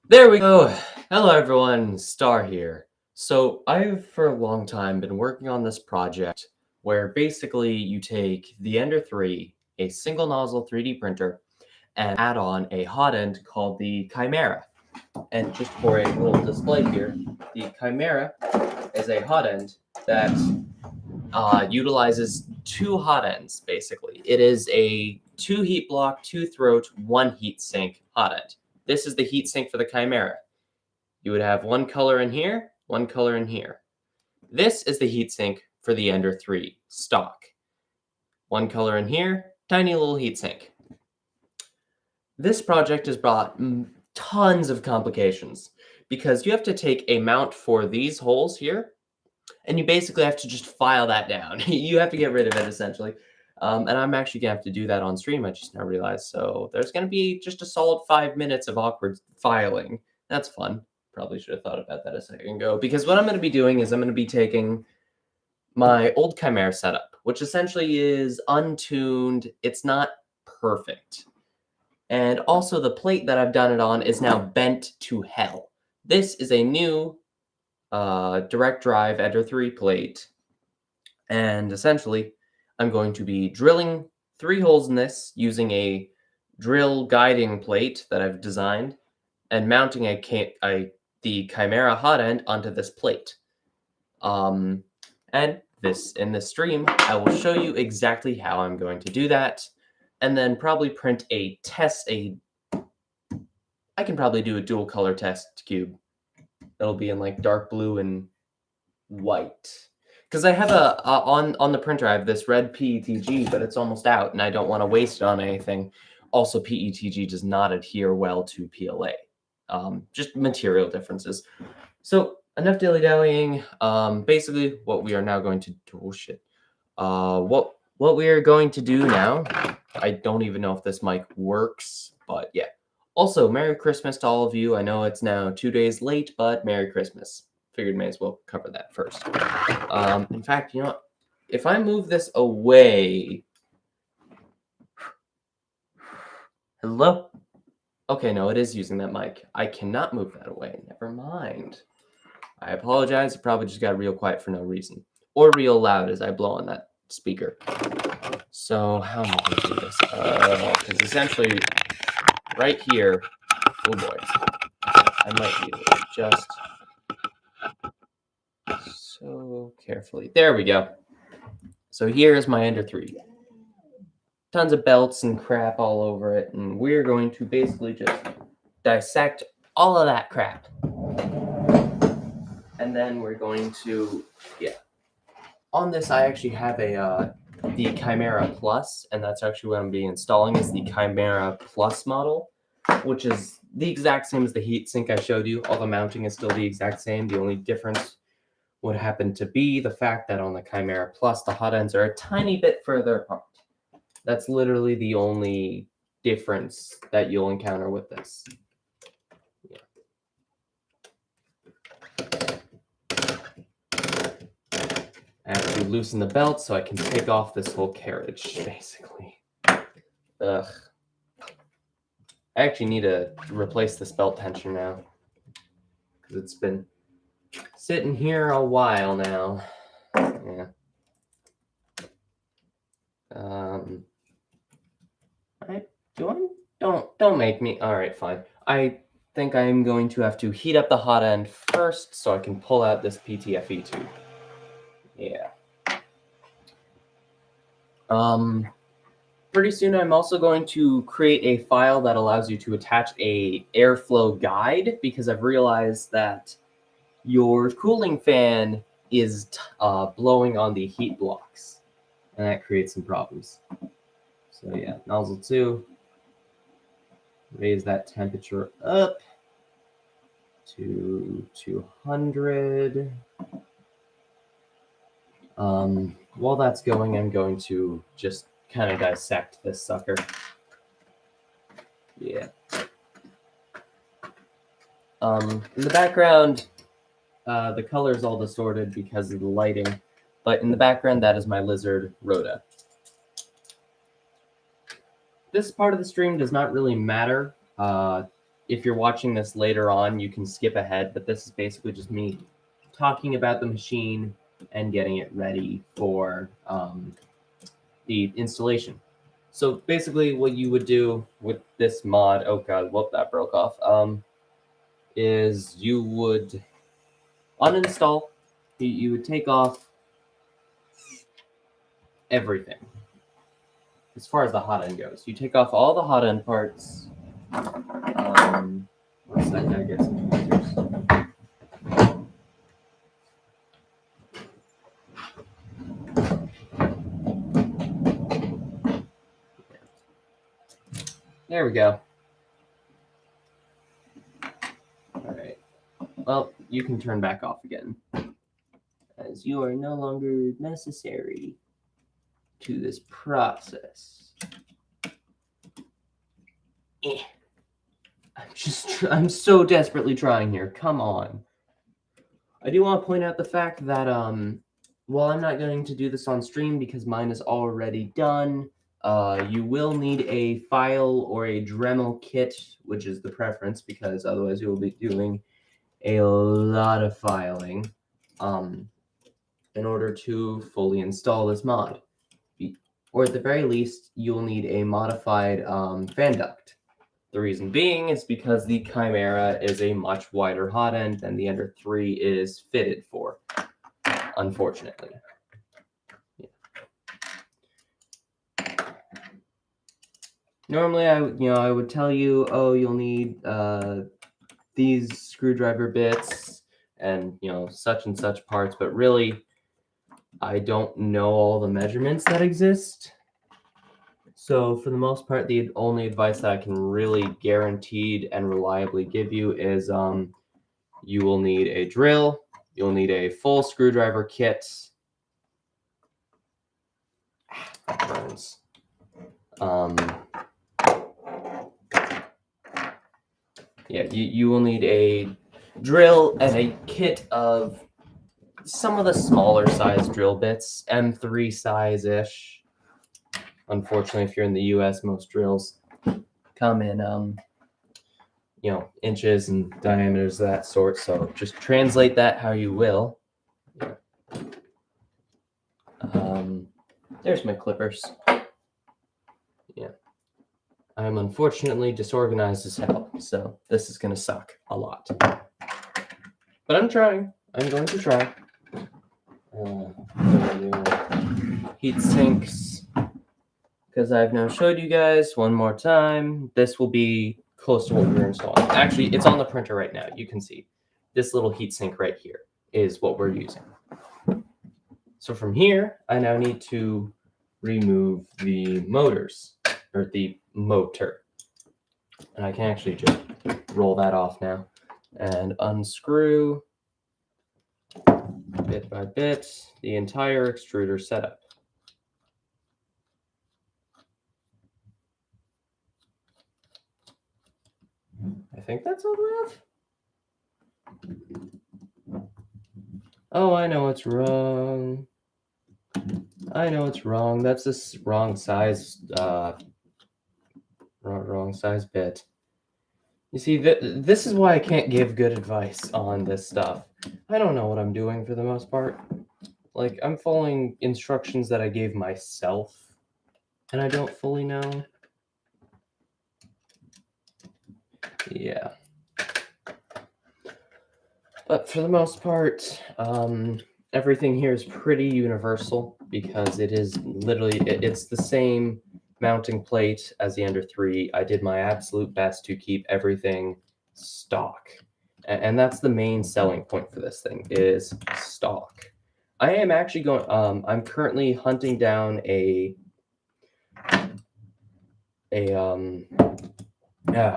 There we go. Hello everyone, Star here. So I've for a long time been working on this project where basically you take the Ender 3, a single nozzle 3D printer, and add on a hot end called the Chimera. And just for a little display here, the Chimera is a hot end that utilizes two hot ends basically. It is a 2 heat block, 2 throat, 1 heat sink hot end. This is the heat sink for the Chimera. You would have one color in here, one color in here. This is the heatsink for the Ender 3 stock. One color in here, tiny little heatsink. This project has brought tons of complications because you have to take a mount for these holes here, and you basically have to just file that down. You have to get rid of it essentially. And I'm actually gonna have to do that on stream, I just now realized. So there's gonna be just a solid 5 minutes of awkward filing. That's fun. Probably should have thought about that a second ago, because what I'm going to be doing is I'm going to be taking my old Chimera setup, which essentially is untuned. It's not perfect. And also the plate that I've done it on is now bent to hell. This is a new direct drive Ender 3 plate. And essentially, I'm going to be drilling 3 holes in this using a drill guiding plate that I've designed and mounting the Chimera hot end onto this plate. And in this stream, I will show you exactly how I'm going to do that, and then probably print I can probably do a dual color test cube. It'll be in like dark blue and white. Because I have on the printer, I have this red PETG, but it's almost out, and I don't want to waste it on anything. Also, PETG does not adhere well to PLA. Just material differences. So enough dilly-dallying. Basically, what we are now going to do, what we are going to do now, I don't even know if this mic works, but yeah. Also, Merry Christmas to all of you. I know it's now 2 days late, but Merry Christmas. Figured may as well cover that first. In fact, you know what? If I move this away... Hello? Okay, no, it is using that mic. I cannot move that away. Never mind. I apologize. It probably just got real quiet for no reason. Or real loud as I blow on that speaker. So, how am I going to do this? Because essentially, right here... Oh boy. I might need to adjust so carefully. There we go. So here is my Ender 3. Tons of belts and crap all over it, and we're going to basically just dissect all of that crap. And then we're going to, on this I actually have the Chimera Plus, and that's actually what I'm being installing is the Chimera Plus model, which is the exact same as the heatsink I showed you. All the mounting is still the exact same. The only difference would happen to be the fact that on the Chimera Plus, the hot ends are a tiny bit further apart. That's literally the only difference that you'll encounter with this. Yeah. I have to loosen the belt so I can take off this whole carriage, basically. Ugh. I actually need to replace this belt tensioner now, because it's been sitting here a while now. Yeah. Don't make me. All right, fine. I think I'm going to have to heat up the hot end first so I can pull out this PTFE tube. Yeah. Pretty soon I'm also going to create a file that allows you to attach a airflow guide, because I've realized that your cooling fan is blowing on the heat blocks, and that creates some problems. So yeah, nozzle 2. Raise that temperature up to 200. While that's going, I'm going to just kind of dissect this sucker. Yeah. In the background, the color is all distorted because of the lighting, but in the background, that is my lizard, Rhoda. This part of the stream does not really matter. if you're watching this later on, you can skip ahead, but this is basically just me talking about the machine and getting it ready for the installation. So basically what you would do with this mod, oh god, whoop, that broke off, is you would uninstall, you would take off everything. As far as the hot end goes, you take off all the hot end parts. One second, I get some tweezers. There we go. All right. Well, you can turn back off again, as you are no longer necessary to this process. I'm so desperately trying here. Come on. I do want to point out the fact that while I'm not going to do this on stream because mine is already done, you will need a file or a Dremel kit, which is the preference, because otherwise you will be doing a lot of filing in order to fully install this mod. Or at the very least, you'll need a modified fan duct. The reason being is because the Chimera is a much wider hot end than the Ender 3 is fitted for, unfortunately. Yeah. Normally, I would tell you, oh, you'll need these screwdriver bits and such and such parts, but really, I don't know all the measurements that exist. So for the most part, the only advice that I can really guaranteed and reliably give you is you will need a drill, you'll need a full screwdriver kit. That burns. Yeah, you will need a drill and a kit of some of the smaller size drill bits, M3 size-ish. Unfortunately, if you're in the US, most drills come in inches and diameters of that sort. So just translate that how you will. There's my clippers. Yeah. I'm unfortunately disorganized as hell, so this is going to suck a lot. But I'm trying. I'm going to try. Heat sinks. Because I've now showed you guys one more time. This will be close to what we're installing. Actually, it's on the printer right now. You can see this little heatsink right here is what we're using. So from here, I now need to remove the motors, or the motor. And I can actually just roll that off now and unscrew bit by bit the entire extruder setup. I think that's all I have. Oh, I know what's wrong. I know it's wrong. That's the wrong size, wrong size bit. You see, this is why I can't give good advice on this stuff. I don't know what I'm doing for the most part. Like, I'm following instructions that I gave myself, and I don't fully know. Yeah. But for the most part, everything here is pretty universal because it is literally, it's the same mounting plate as the Ender 3. I did my absolute best to keep everything stock. And that's the main selling point for this thing, is stock. I am actually going, I'm currently hunting down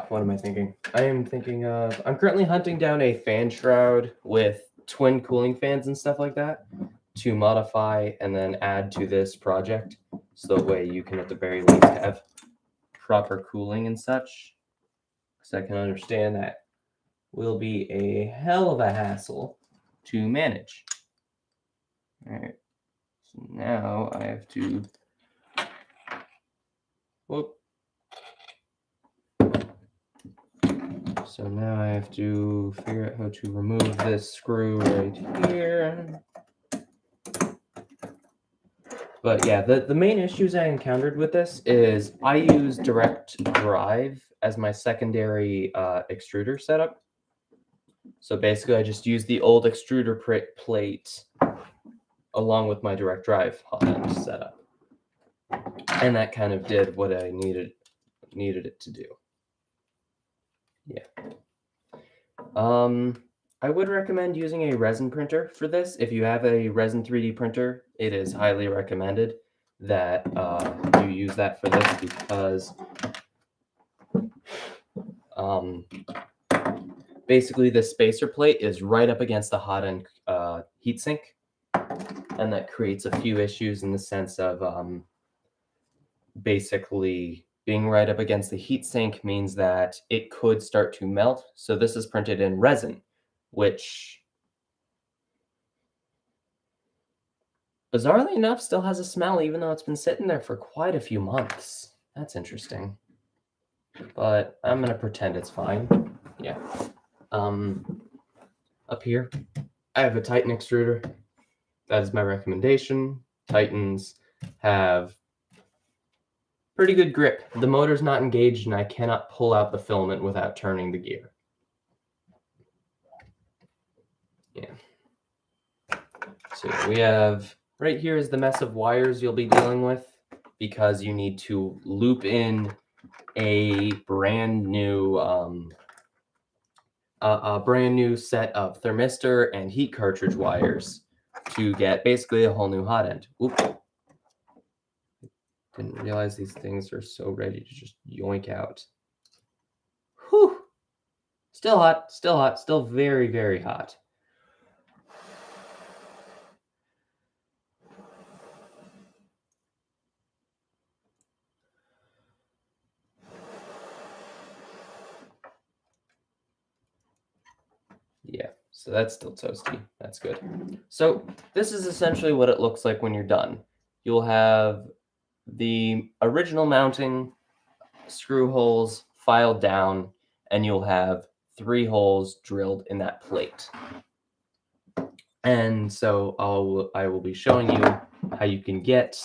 what am I thinking? I'm currently hunting down a fan shroud with twin cooling fans and stuff like that to modify and then add to this project. So that way you can at the very least have proper cooling and such. Because I can understand that will be a hell of a hassle to manage. All right. So now I have to, So now I have to figure out how to remove this screw right here. But yeah, the main issues I encountered with this is I use direct drive as my secondary extruder setup. So basically I just use the old extruder plate along with my direct drive hot end setup. And that kind of did what I needed it to do. Yeah. I would recommend using a resin printer for this. If you have a resin 3D printer, it is highly recommended that you use that for this because basically the spacer plate is right up against the hot end heatsink, and that creates a few issues in the sense of basically being right up against the heatsink means that it could start to melt. So this is printed in resin, which bizarrely enough still has a smell even though it's been sitting there for quite a few months. That's interesting. But I'm going to pretend it's fine. Yeah. Up here, I have a Titan extruder. That is my recommendation. Titans have pretty good grip. The motor's not engaged and I cannot pull out the filament without turning the gear. Yeah. So we have, right here is the mess of wires you'll be dealing with because you need to loop in a brand new set of thermistor and heat cartridge wires to get basically a whole new hot end. Oops. Didn't realize these things are so ready to just yoink out. Whew. Still hot, still very, very hot. Yeah, so that's still toasty. That's good. So this is essentially what it looks like when you're done. You'll have the original mounting screw holes filed down, and you'll have 3 holes drilled in that plate. And so I will be showing you how you can get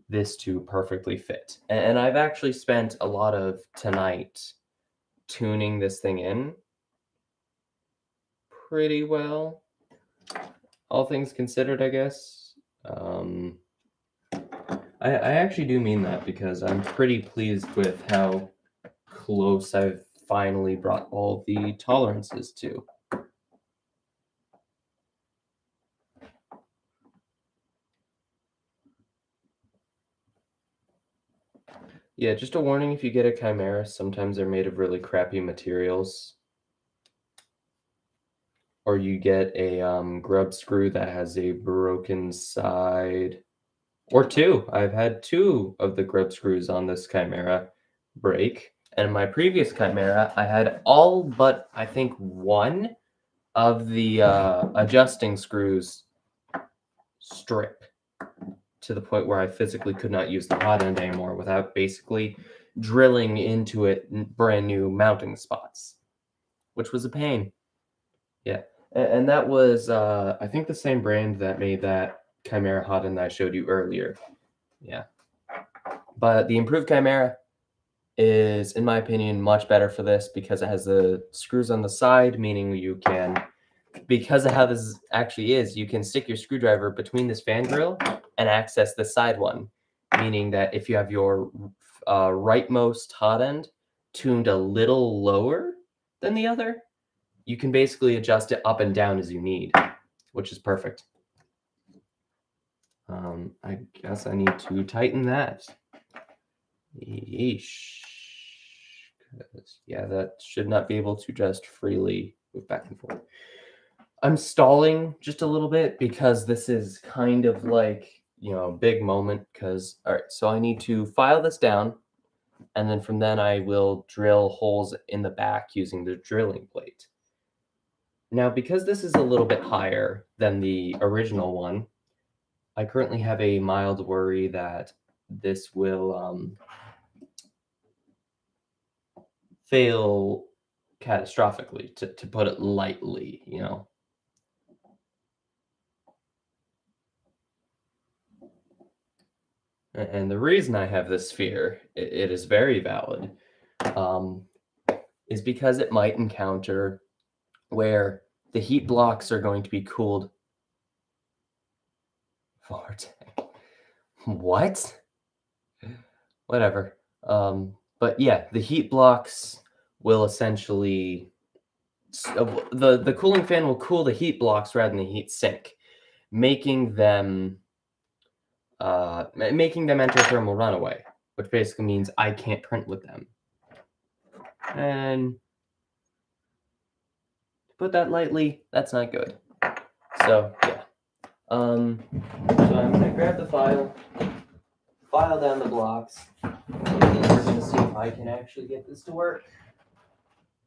this to perfectly fit. And I've actually spent a lot of tonight tuning this thing in pretty well, all things considered, I guess. I actually do mean that because I'm pretty pleased with how close I've finally brought all the tolerances to. Yeah, just a warning, if you get a Chimera, sometimes they're made of really crappy materials. Or you get a grub screw that has a broken side. Or 2. I've had 2 of the grub screws on this Chimera break. And in my previous Chimera, I had all but, I think, 1 of the adjusting screws strip to the point where I physically could not use the hot end anymore without basically drilling into it brand new mounting spots, which was a pain. Yeah, and that was I think the same brand that made that Chimera hot end that I showed you earlier. Yeah, but the improved Chimera is, in my opinion, much better for this because it has the screws on the side, meaning you can, because of how this actually is, you can stick your screwdriver between this fan grill and access the side one, meaning that if you have your rightmost hot end tuned a little lower than the other, you can basically adjust it up and down as you need, which is perfect. I guess I need to tighten that. Yeesh. Yeah, that should not be able to just freely move back and forth. I'm stalling just a little bit because this is kind of like, a big moment because, all right, so I need to file this down, and then from then I will drill holes in the back using the drilling plate. Now, because this is a little bit higher than the original one, I currently have a mild worry that this will fail catastrophically, to put it lightly, you know. And the reason I have this fear, it is very valid, is because it might encounter where the heat blocks are going to be cooled. What? Whatever. But yeah, the heat blocks will essentially the cooling fan will cool the heat blocks rather than the heat sink, making them enter thermal runaway, which basically means I can't print with them. And to put that lightly, that's not good. So yeah. So I'm gonna grab the file down the blocks, and we're gonna see if I can actually get this to work.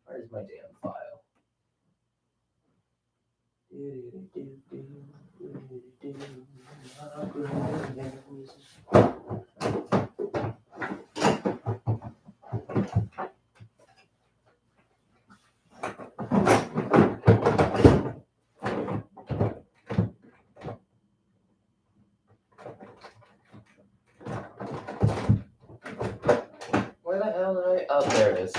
Where's my damn file? Where the hell did I? Oh, there it is.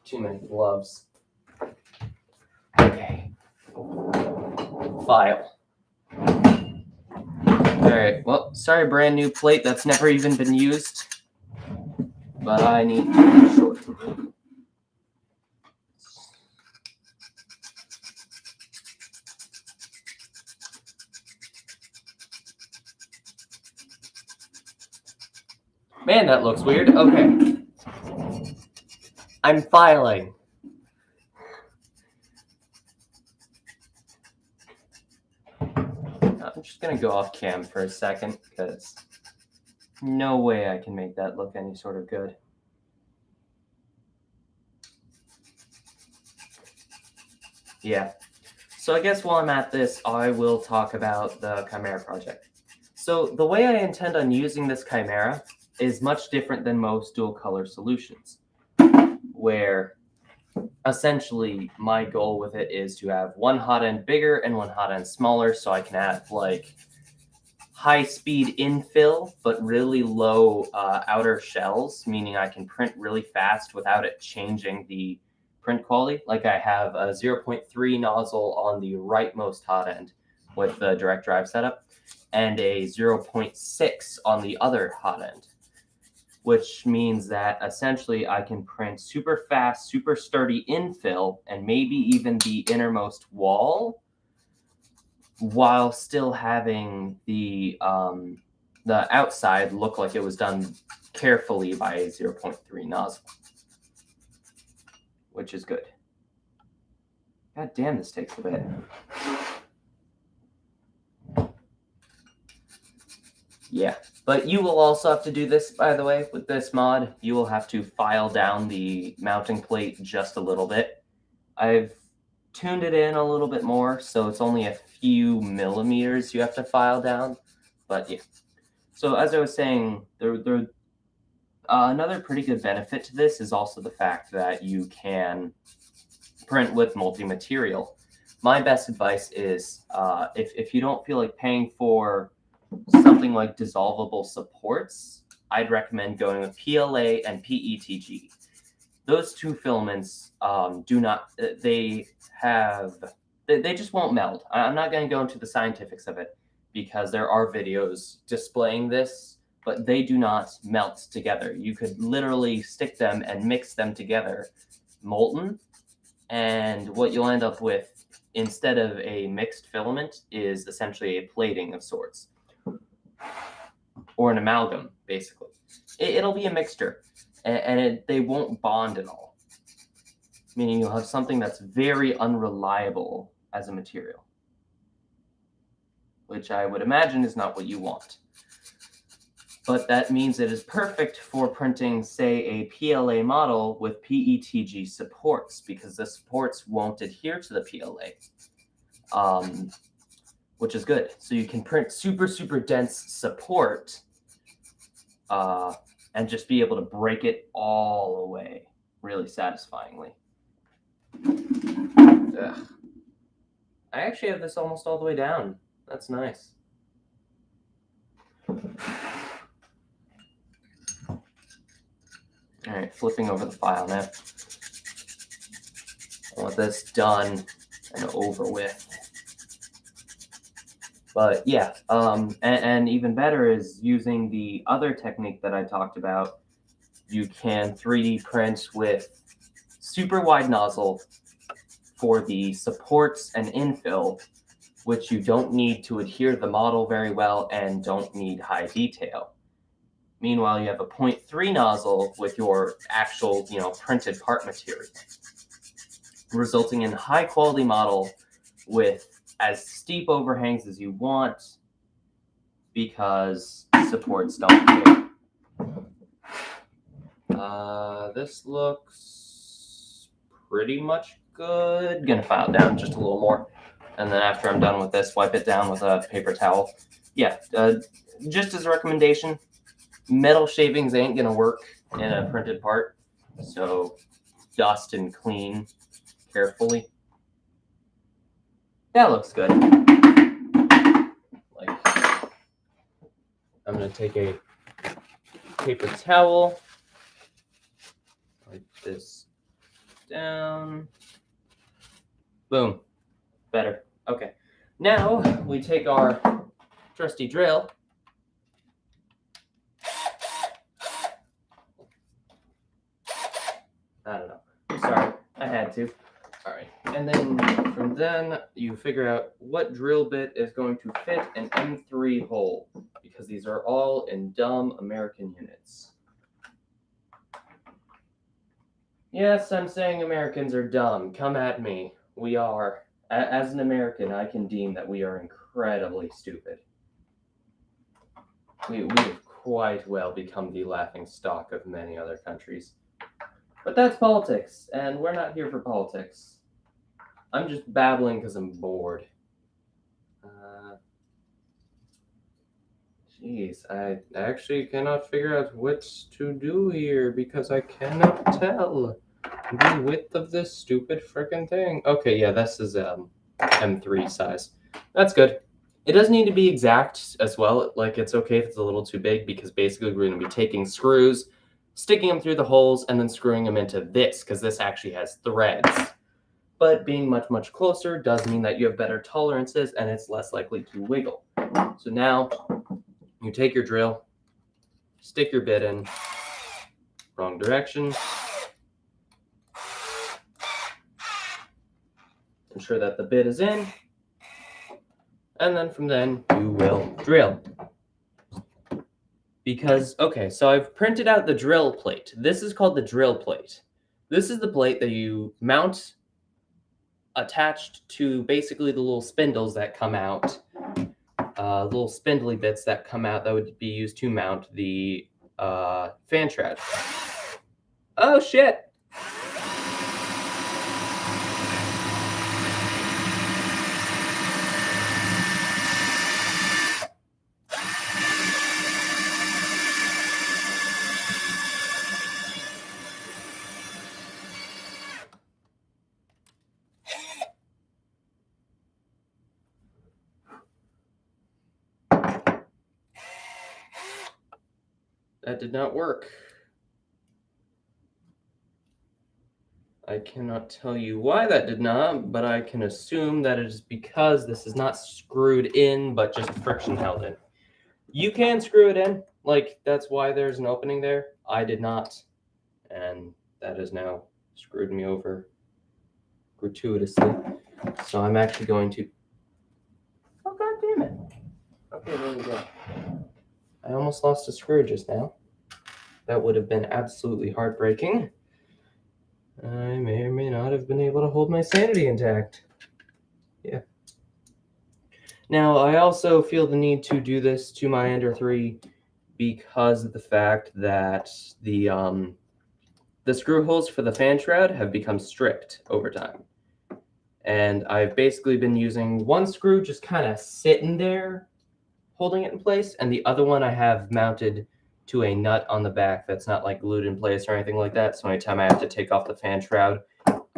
Too many gloves. Okay. File. Alright, well, sorry, brand new plate that's never even been used. But I need to show it to you. Man, that looks weird. Okay. I'm filing. I'm just gonna go off cam for a second because no way I can make that look any sort of good. Yeah. So I guess while I'm at this, I will talk about the Chimera project. So the way I intend on using this Chimera is much different than most dual color solutions, where essentially my goal with it is to have one hot end bigger and one hot end smaller, so I can have like high speed infill but really low outer shells, meaning I can print really fast without it changing the print quality. Like I have a 0.3 nozzle on the rightmost hot end with the direct drive setup and a 0.6 on the other hot end, which means that essentially I can print super fast, super sturdy infill and maybe even the innermost wall while still having the outside look like it was done carefully by a 0.3 nozzle, which is good. God damn, this takes a bit. Yeah, but you will also have to do this, by the way, with this mod. You will have to file down the mounting plate just a little bit. I've tuned it in a little bit more, so it's only a few millimeters you have to file down, but yeah. So as I was saying, another pretty good benefit to this is also the fact that you can print with multi-material. My best advice is if you don't feel like paying for something like dissolvable supports, I'd recommend going with PLA and PETG. Those two filaments they just won't meld. I'm not going to go into the scientifics of it because there are videos displaying this, but they do not melt together. You could literally stick them and mix them together, molten, and what you'll end up with instead of a mixed filament is essentially a plating of sorts, or an amalgam, basically. It'll be a mixture, and they won't bond at all, meaning you'll have something that's very unreliable as a material, which I would imagine is not what you want. But that means it is perfect for printing, say, a PLA model with PETG supports, because the supports won't adhere to the PLA, which is good. So you can print super, super dense support and just be able to break it all away. really satisfyingly. Ugh. I actually have this almost all the way down. That's nice. All right, flipping over the file now. I want this done and over with. But yeah, and even better is using the other technique that I talked about. You can 3D print with super wide nozzle for the supports and infill, which you don't need to adhere to the model very well and don't need high detail. Meanwhile, you have a 0.3 nozzle with your actual, printed part material, resulting in a high quality model with as steep overhangs as you want because supports don't care. This looks pretty much good. Gonna file down just a little more. And then after I'm done with this, wipe it down with a paper towel. Yeah, just as a recommendation, metal shavings ain't gonna work in a printed part. So dust and clean carefully. That looks good. I'm gonna take a paper towel, wipe this down. Boom. Better. Okay. Now we take our trusty drill. I don't know. Sorry, I had to. All right. And then from then you figure out what drill bit is going to fit an M3 hole, because these are all in dumb American units. Yes, I'm saying Americans are dumb. Come at me. We are. As an American, I can deem that we are incredibly stupid. We have quite well become the laughing stock of many other countries. But that's politics, and we're not here for politics. I'm just babbling because I'm bored. Jeez, I actually cannot figure out what to do here because I cannot tell the width of this stupid frickin' thing. Okay, yeah, this is M3 size. That's good. It doesn't need to be exact as well. Like, it's okay if it's a little too big, because basically we're going to be taking screws, sticking them through the holes, and then screwing them into this, because this actually has threads. But being much, much closer does mean that you have better tolerances and it's less likely to wiggle. So now you take your drill, stick your bit in, wrong direction, ensure that the bit is in, and then from then you will drill. Because, okay, so I've printed out the drill plate. This is called the drill plate. This is the plate that you mount attached to basically the little spindles that come out, little spindly bits that come out that would be used to mount the fan shroud. Oh, shit! That did not work. I cannot tell you why that did not, but I can assume that it is because this is not screwed in, but just friction held in. You can screw it in, like that's why there's an opening there. I did not, and that has now screwed me over gratuitously. So I'm actually going to, oh god damn it. Okay, there we go. I almost lost a screw just now. That would have been absolutely heartbreaking. I may or may not have been able to hold my sanity intact. Yeah. Now, I also feel the need to do this to my Ender 3 because of the fact that the screw holes for the fan shroud have become strict over time. And I've basically been using one screw just kind of sitting there, holding it in place, and the other one I have mounted to a nut on the back that's not like glued in place or anything like that. So anytime I have to take off the fan shroud,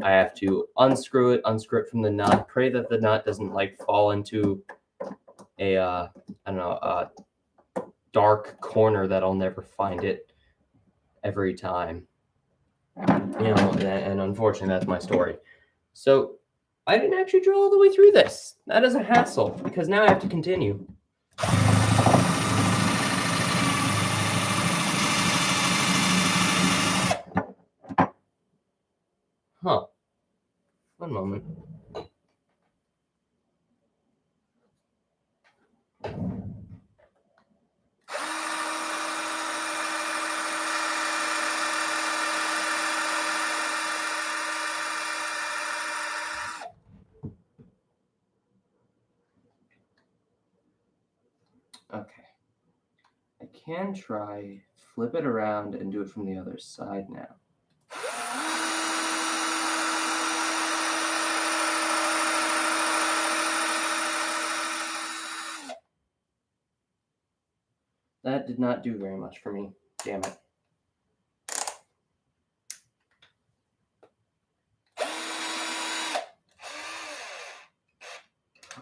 I have to unscrew it from the nut, pray that the nut doesn't like fall into a, I don't know, a dark corner that I'll never find it every time. You know, and unfortunately that's my story. So I didn't actually drill all the way through this. That is a hassle because now I have to continue. Huh. One moment. Okay. I can try flip it around and do it from the other side now. That did not do very much for me. Damn it.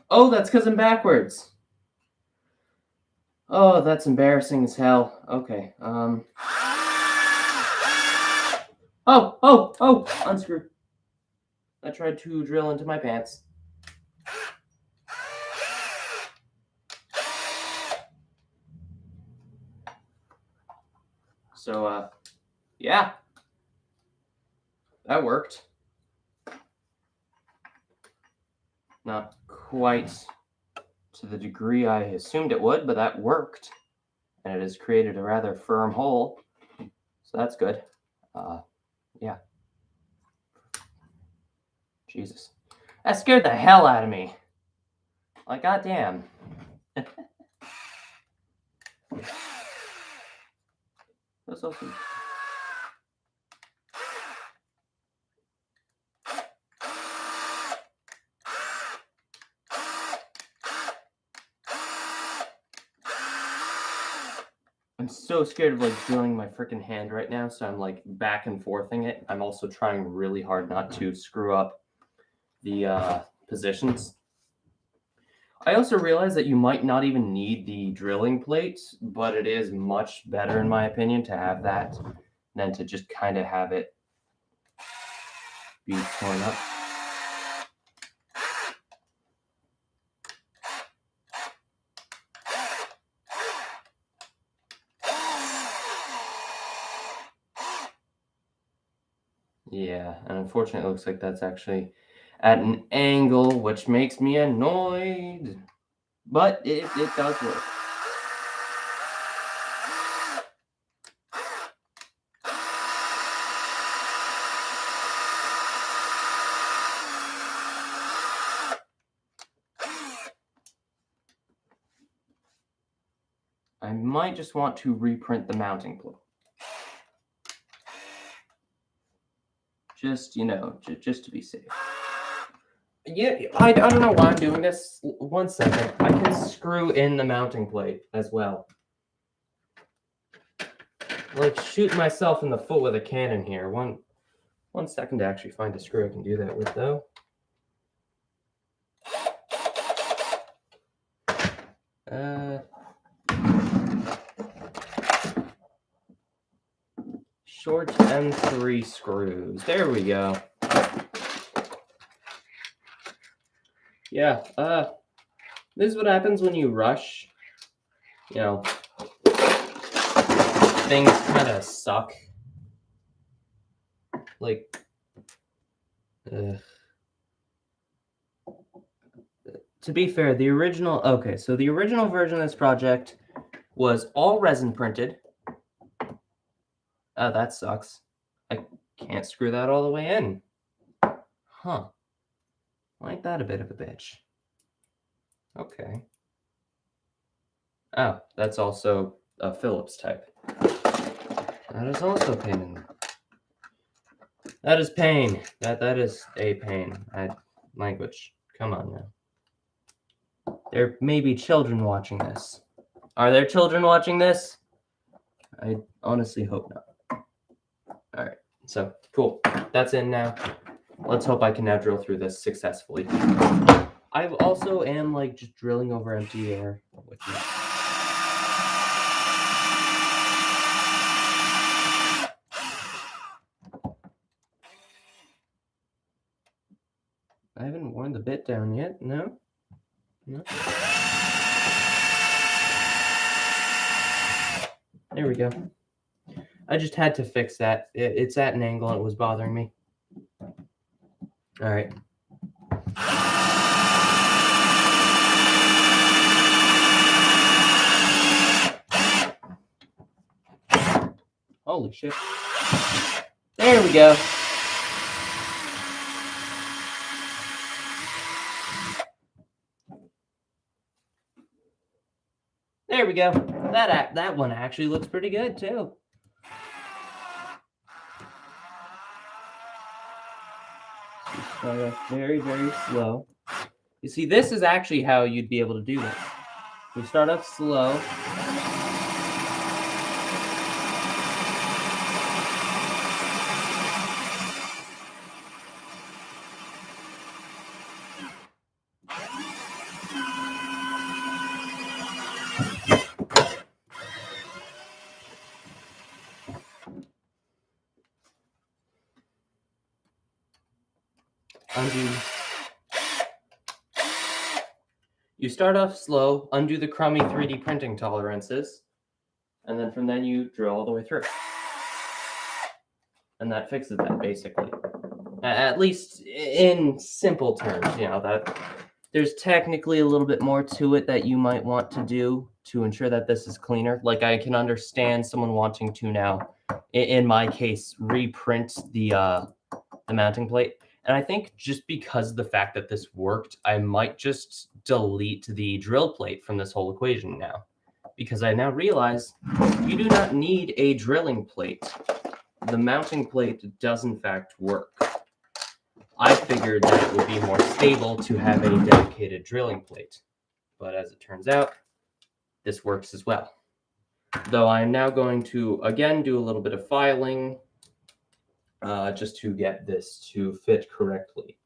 Oh, that's because I'm backwards. Oh, that's embarrassing as hell. Okay. Oh, unscrew. I tried to drill into my pants. So, yeah. That worked. Not quite to the degree I assumed it would, but that worked. And it has created a rather firm hole. So that's good. Yeah. Jesus. That scared the hell out of me. Like, goddamn. That's awesome. I'm so scared of like drilling my freaking hand right now, so I'm like back and forthing it. I'm also trying really hard not to screw up the positions. I also realize that you might not even need the drilling plate, but it is much better, in my opinion, to have that than to just kind of have it be torn up. Yeah, and unfortunately, it looks like that's actually at an angle, which makes me annoyed. But it does work. I might just want to reprint the mounting plate. Just, you know, just to be safe. Yeah, I don't know why I'm doing this. 1 second. I can screw in the mounting plate as well. Like shooting myself in the foot with a cannon here. One second to actually find a screw I can do that with, though. Short M3 screws. There we go. Yeah, this is what happens when you rush. You know, things kind of suck. Like, to be fair, the original version of this project was all resin printed. Oh, that sucks. I can't screw that all the way in. Huh. Like that a bit of a bitch. Okay. Oh, that's also a Phillips type. That is also pain in the... That is pain. That is a pain. Language. Come on now. There may be children watching this. Are there children watching this? I honestly hope not. All right, so cool. That's in now. Let's hope I can now drill through this successfully. I also am like just drilling over empty air, which is... I haven't worn the bit down yet. No. There we go. I just had to fix that. It's at an angle and it was bothering me. All right. Holy shit. There we go. There we go. That one actually looks pretty good too. Start off very, very slow. You see, this is actually how you'd be able to do this. You start off slow. Undo. You start off slow, undo the crummy 3D printing tolerances, and then from then you drill all the way through. And that fixes that, basically. At least in simple terms, you know, that there's technically a little bit more to it that you might want to do to ensure that this is cleaner. Like, I can understand someone wanting to now, in my case, reprint the mounting plate. And I think just because of the fact that this worked, I might just delete the drill plate from this whole equation now. Because I now realize you do not need a drilling plate. The mounting plate does in fact work. I figured that it would be more stable to have a dedicated drilling plate. But as it turns out, this works as well. Though I am now going to, again, do a little bit of filing, just to get this to fit correctly.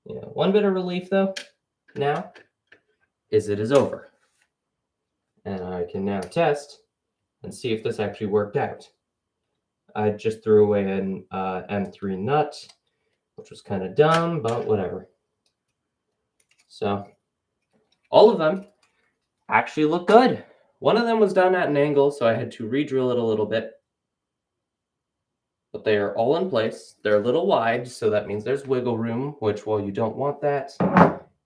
Yeah, one bit of relief though now is it is over, and I can now test and see if this actually worked out. I just threw away an M3 nut, which was kind of dumb, but whatever. So all of them actually look good. One of them was done at an angle, so I had to re-drill it a little bit. But they are all in place. They're a little wide, so that means there's wiggle room, which, while you don't want that,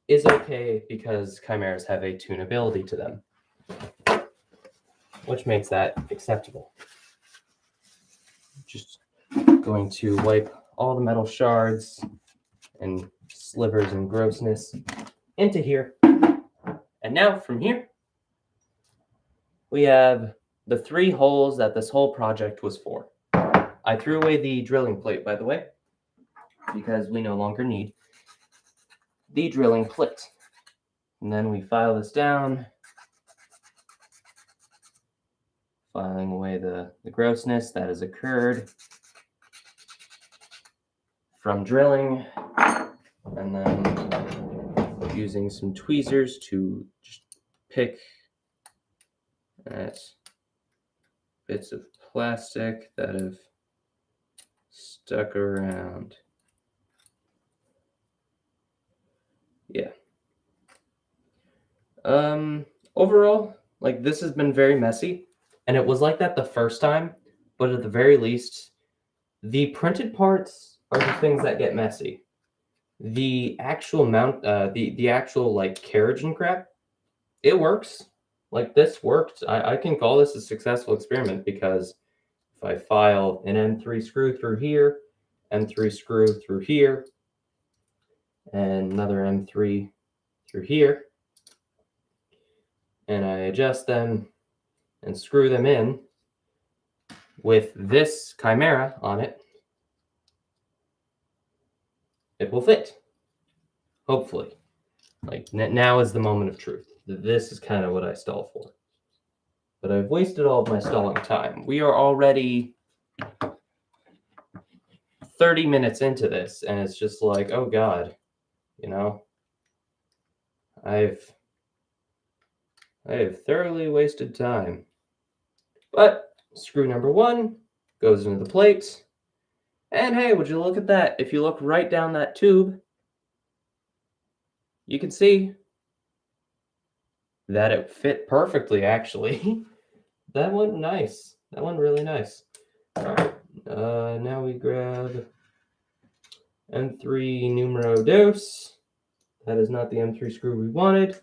is okay because chimeras have a tunability to them, which makes that acceptable. Just going to wipe all the metal shards and slivers and grossness into here. And now from here, we have the 3 holes that this whole project was for. I threw away the drilling plate, by the way, because we no longer need the drilling plate. And then we file this down, filing away the grossness that has occurred from drilling, and then using some tweezers to just pick at bits of plastic that have stuck around. Yeah. Overall, like, this has been very messy, and it was like that the first time, but at the very least, the printed parts are the things that get messy. The actual mount, the actual like carriage and crap, it works. Like, this worked. I can call this a successful experiment because if I file an M3 screw through here, M3 screw through here, and another M3 through here, and I adjust them and screw them in with this Chimera on it, it will fit. Hopefully. Like, now is the moment of truth. This is kind of what I stall for. but I've wasted all of my stalling time. We are already 30 minutes into this, and it's just like, oh God, you know, I have thoroughly wasted time. But screw number 1 goes into the plate. And hey, would you look at that? If you look right down that tube, you can see that it fit perfectly, actually. That went nice. That went really nice. All right, now we grab M3 numero dos. That is not the M3 screw we wanted.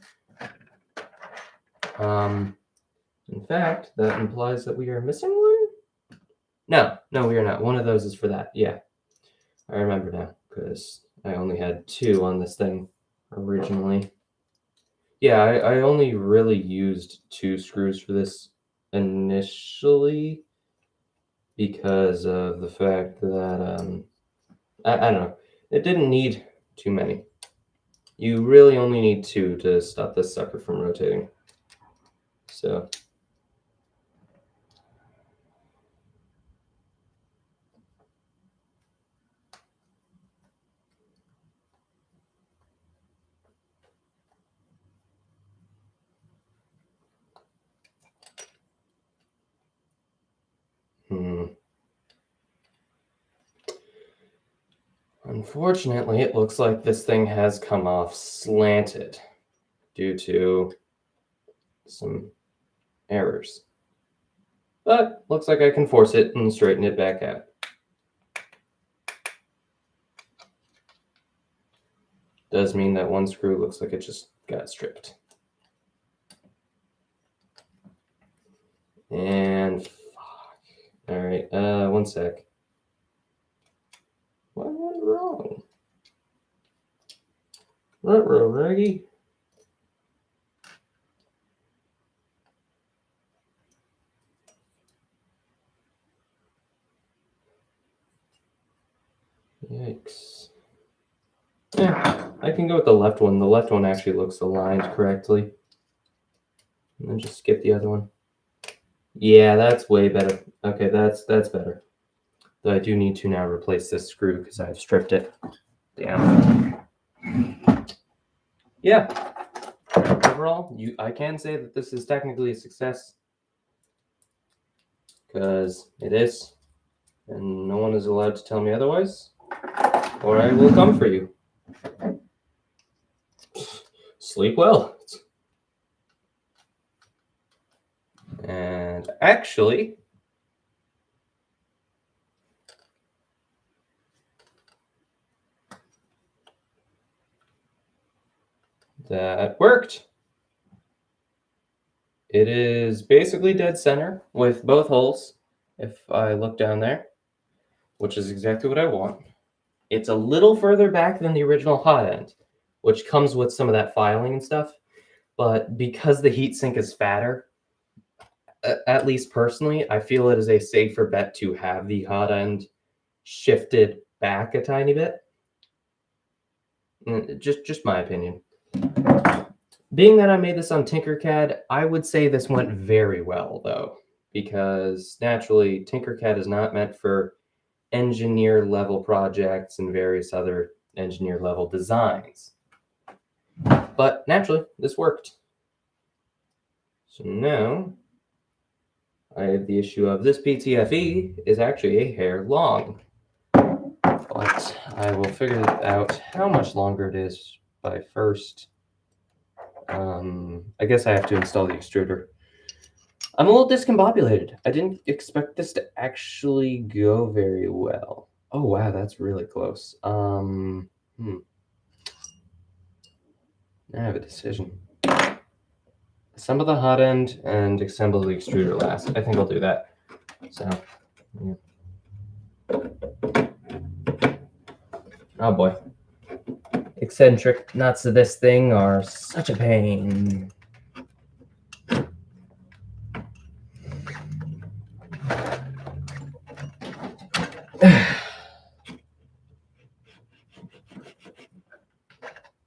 In fact, that implies that we are missing one? No, we are not. One of those is for that. Yeah, I remember now, because I only had 2 on this thing originally. Yeah, I only really used 2 screws for this initially because of the fact that, I don't know, it didn't need too many. You really only need 2 to stop this sucker from rotating. So. Unfortunately, it looks like this thing has come off slanted due to some errors. But looks like I can force it and straighten it back out. Does mean that one screw looks like it just got stripped. And fuck. All right, one sec. What went wrong? Ruh-roh, Raggy. Yikes. Yeah, I can go with the left one. The left one actually looks aligned correctly. And then just skip the other one. Yeah, that's way better. Okay, that's better. Though I do need to now replace this screw because I've stripped it. Damn. Yeah. Overall, I can say that this is technically a success. Because it is. And no one is allowed to tell me otherwise. Or I will come for you. Sleep well. And actually, that worked. It is basically dead center with both holes. If I look down there, which is exactly what I want. It's a little further back than the original hot end, which comes with some of that filing and stuff. But because the heatsink is fatter, at least personally, I feel it is a safer bet to have the hot end shifted back a tiny bit. Just my opinion. Being that I made this on Tinkercad, I would say this went very well, though, because naturally, Tinkercad is not meant for engineer level projects and various other engineer level designs. But naturally, this worked. So now I have the issue of this PTFE is actually a hair long. But I will figure out how much longer it is by first. I guess I have to install the extruder. I'm a little discombobulated. I didn't expect this to actually go very well. Oh wow, that's really close. I have a decision. Assemble the hot end and assemble the extruder last. I think I'll do that. So, yeah. Oh boy. Eccentric nuts of this thing are such a pain.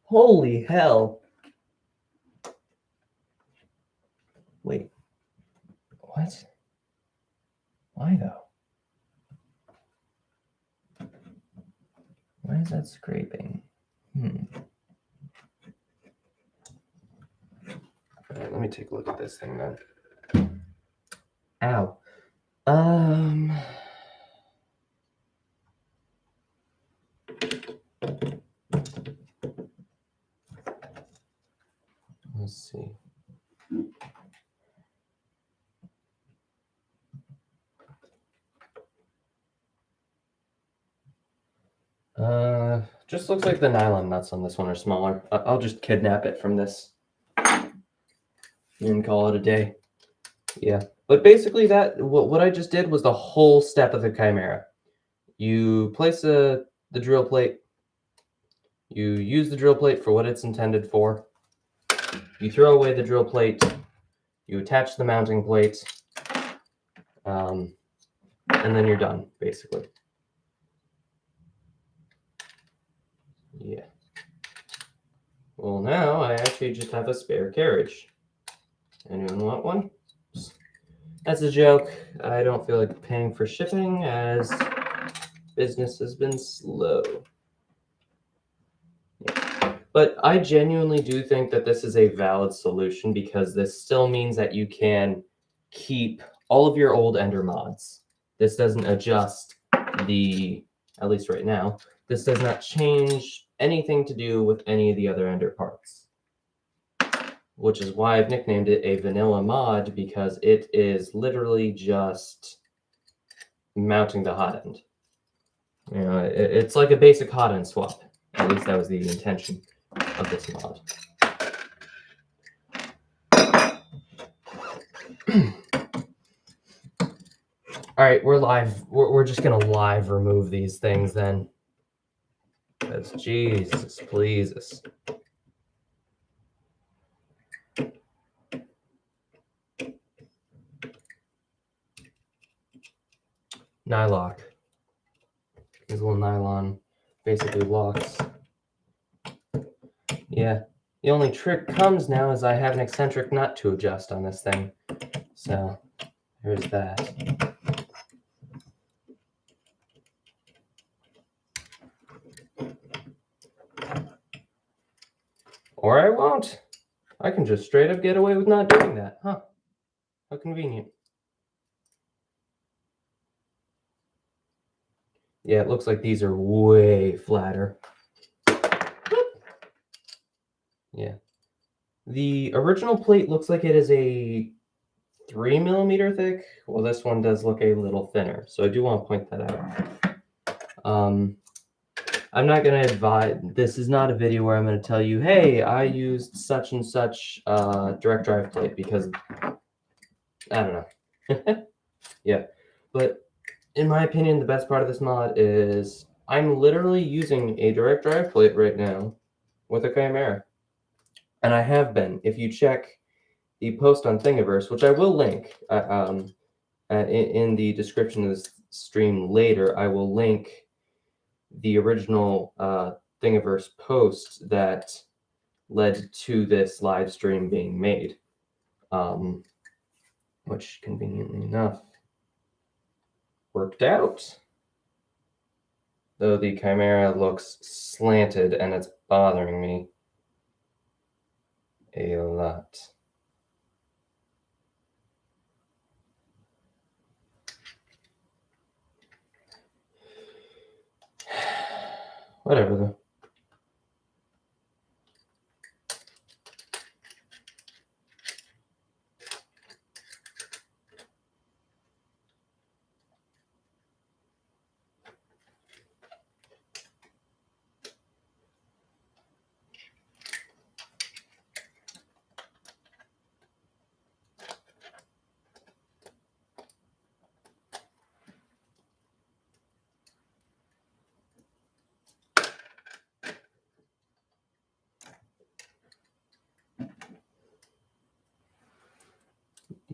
Holy hell. Wait. is that scraping? All right, let me take a look at this thing then. Ow. Let's see. Just looks like the nylon nuts on this one are smaller. I'll just kidnap it from this and call it a day. Yeah, but basically what I just did was the whole step of the Chimera. You place the drill plate. You use the drill plate for what it's intended for. You throw away the drill plate. You attach the mounting plate. And then you're done, basically. Yeah. Well, now I actually just have a spare carriage. Anyone want one? That's a joke. I don't feel like paying for shipping as business has been slow. Yeah. But I genuinely do think that this is a valid solution because this still means that you can keep all of your old Ender mods. This doesn't adjust at least right now, this does not change anything to do with any of the other Ender parts. Which is why I've nicknamed it a vanilla mod, because it is literally just mounting the hot end. You know, it's like a basic hot end swap. At least that was the intention of this mod. All right, we're live. We're just gonna live remove these things then. Because Jesus pleases. Nylock. These little nylon basically locks. Yeah. The only trick comes now is I have an eccentric nut to adjust on this thing. So there's that. Or I won't. I can just straight up get away with not doing that. Huh. How convenient. Yeah, it looks like these are way flatter. Yeah. The original plate looks like it is a 3 millimeter thick. Well, this one does look a little thinner, so I do want to point that out. I'm not going to advise, this is not a video where I'm going to tell you, hey, I used such and such direct drive plate, because I don't know. Yeah, but in my opinion, the best part of this mod is I'm literally using a direct drive plate right now with a Chimera. And I have been. If you check the post on Thingiverse, which I will link in the description of this stream later, I will link the original Thingiverse post that led to this live stream being made, which conveniently enough worked out. Though the Chimera looks slanted and it's bothering me a lot. Whatever though.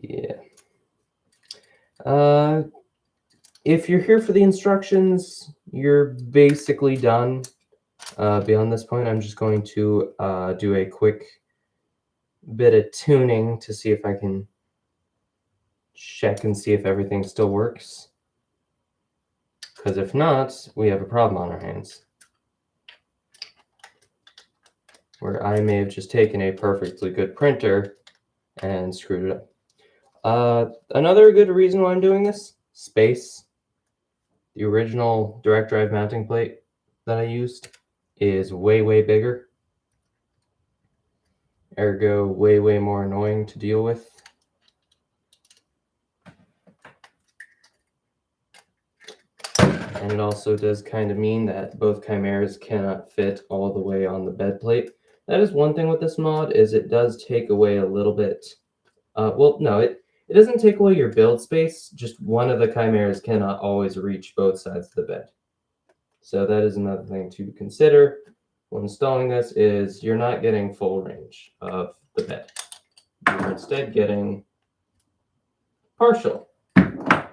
Yeah. If you're here for the instructions, you're basically done. Beyond this point, I'm just going to do a quick bit of tuning to see if I can check and see if everything still works. Because if not, we have a problem on our hands. where I may have just taken a perfectly good printer and screwed it up. Another good reason why I'm doing this, space. The original direct drive mounting plate that I used is way, way bigger. Ergo, way, way more annoying to deal with. And it also does kind of mean that both Chimeras cannot fit all the way on the bed plate. That is one thing with this mod, is it does take away a little bit. Well, no, it doesn't take away your build space. Just one of the Chimeras cannot always reach both sides of the bed. So that is another thing to consider when installing this, is you're not getting full range of the bed. You're instead getting partial. So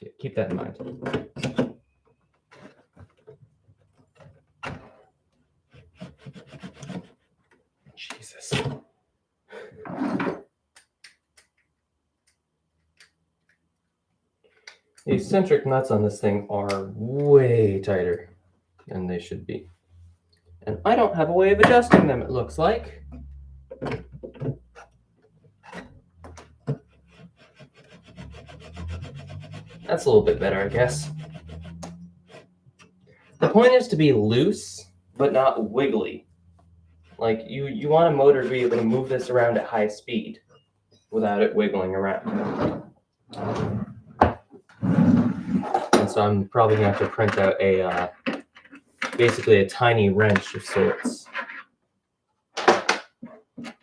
yeah, keep that in mind. Jesus. The eccentric nuts on this thing are way tighter than they should be. And I don't have a way of adjusting them, it looks like. That's a little bit better, I guess. The point is to be loose, but not wiggly. Like, you want a motor to be able to move this around at high speed without it wiggling around. And so I'm probably going to have to print out a, basically a tiny wrench of sorts.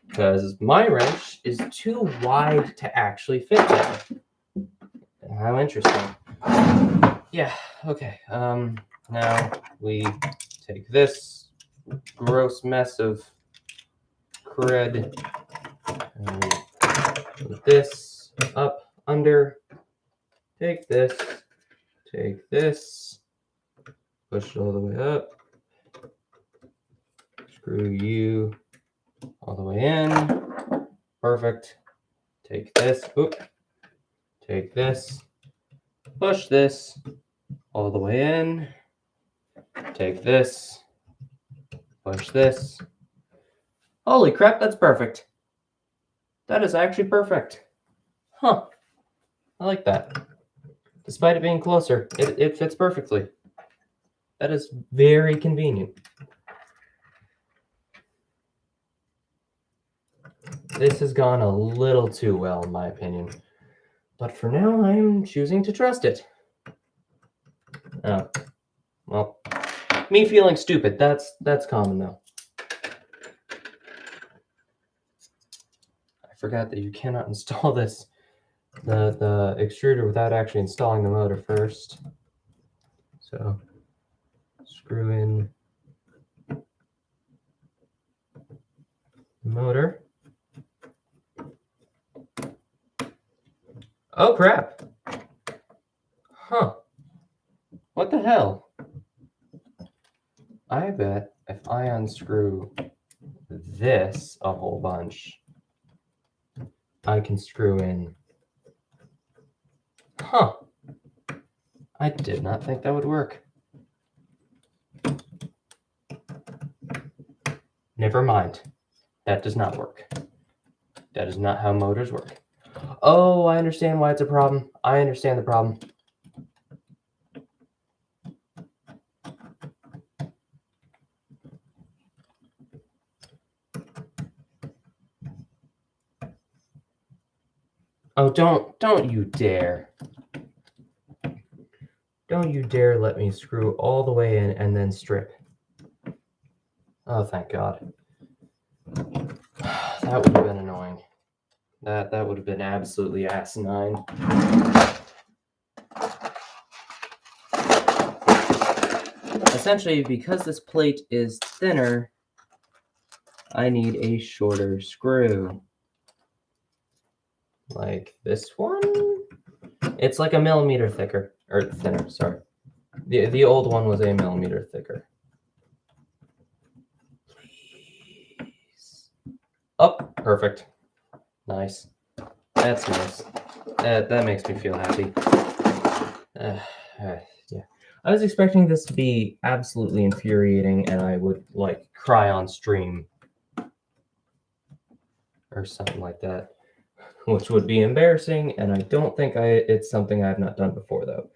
Because my wrench is too wide to actually fit there. How interesting. Yeah, okay. Now we take this gross mess of crud and put this up under. Take this, push it all the way up. Screw you all the way in. Perfect. Take this, take this, push this all the way in. Take this, push this. Holy crap, that's perfect. That is actually perfect. Huh. I like that. Despite it being closer, it fits perfectly. That is very convenient. This has gone a little too well, in my opinion. But for now, I am choosing to trust it. Oh, well, me feeling stupid, that's common though. I forgot that you cannot install this, the extruder, without actually installing the motor first. So, screw in the motor. Oh crap! Huh. What the hell? I bet if I unscrew this a whole bunch, I can screw in. Huh. I did not think that would work. Never mind. That does not work. That is not how motors work. Oh, I understand why it's a problem. I understand the problem. Oh, don't you dare. Don't you dare let me screw all the way in and then strip. Oh, thank God. That would have been annoying. That would have been absolutely asinine. Essentially, because this plate is thinner, I need a shorter screw. Like this one? It's like a millimeter thicker, or thinner, sorry. The old one was a millimeter thicker. Please. Oh, perfect. Nice. That's nice. That makes me feel happy. Yeah. I was expecting this to be absolutely infuriating and I would like cry on stream or something like that, which would be embarrassing, and I don't think it's something I have not done before though.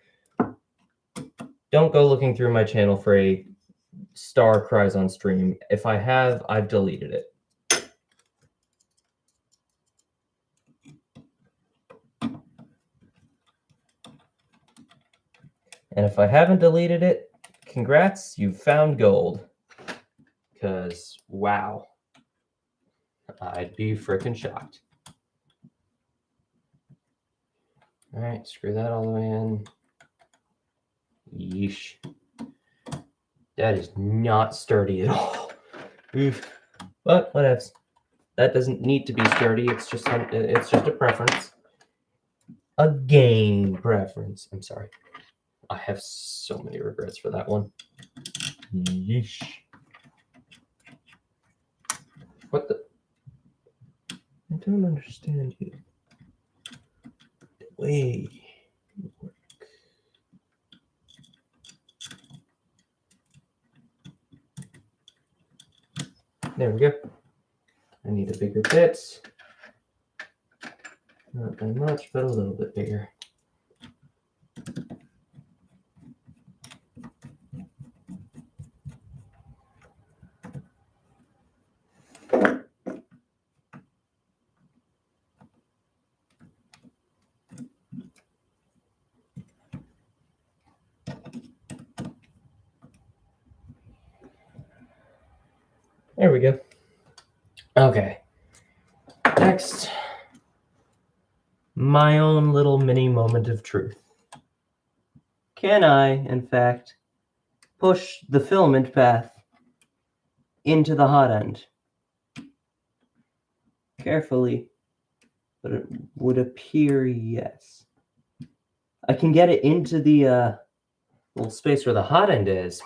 Don't go looking through my channel for a star cries on stream. If I have, I've deleted it. And if I haven't deleted it, congrats, you've found gold. Because, wow, I'd be freaking shocked. All right, screw that all the way in. Yeesh. That is not sturdy at all. Oof. But whatevs. That doesn't need to be sturdy. It's just a preference. A game preference. I'm sorry. I have so many regrets for that one. Yeesh. What the? I don't understand you. The way you work. There we go. I need a bigger bit. Not by much, but a little bit bigger. There we go. Okay. Next, my own little mini moment of truth. Can I, in fact, push the filament path into the hot end? Carefully, but it would appear yes. I can get it into the little space where the hot end is.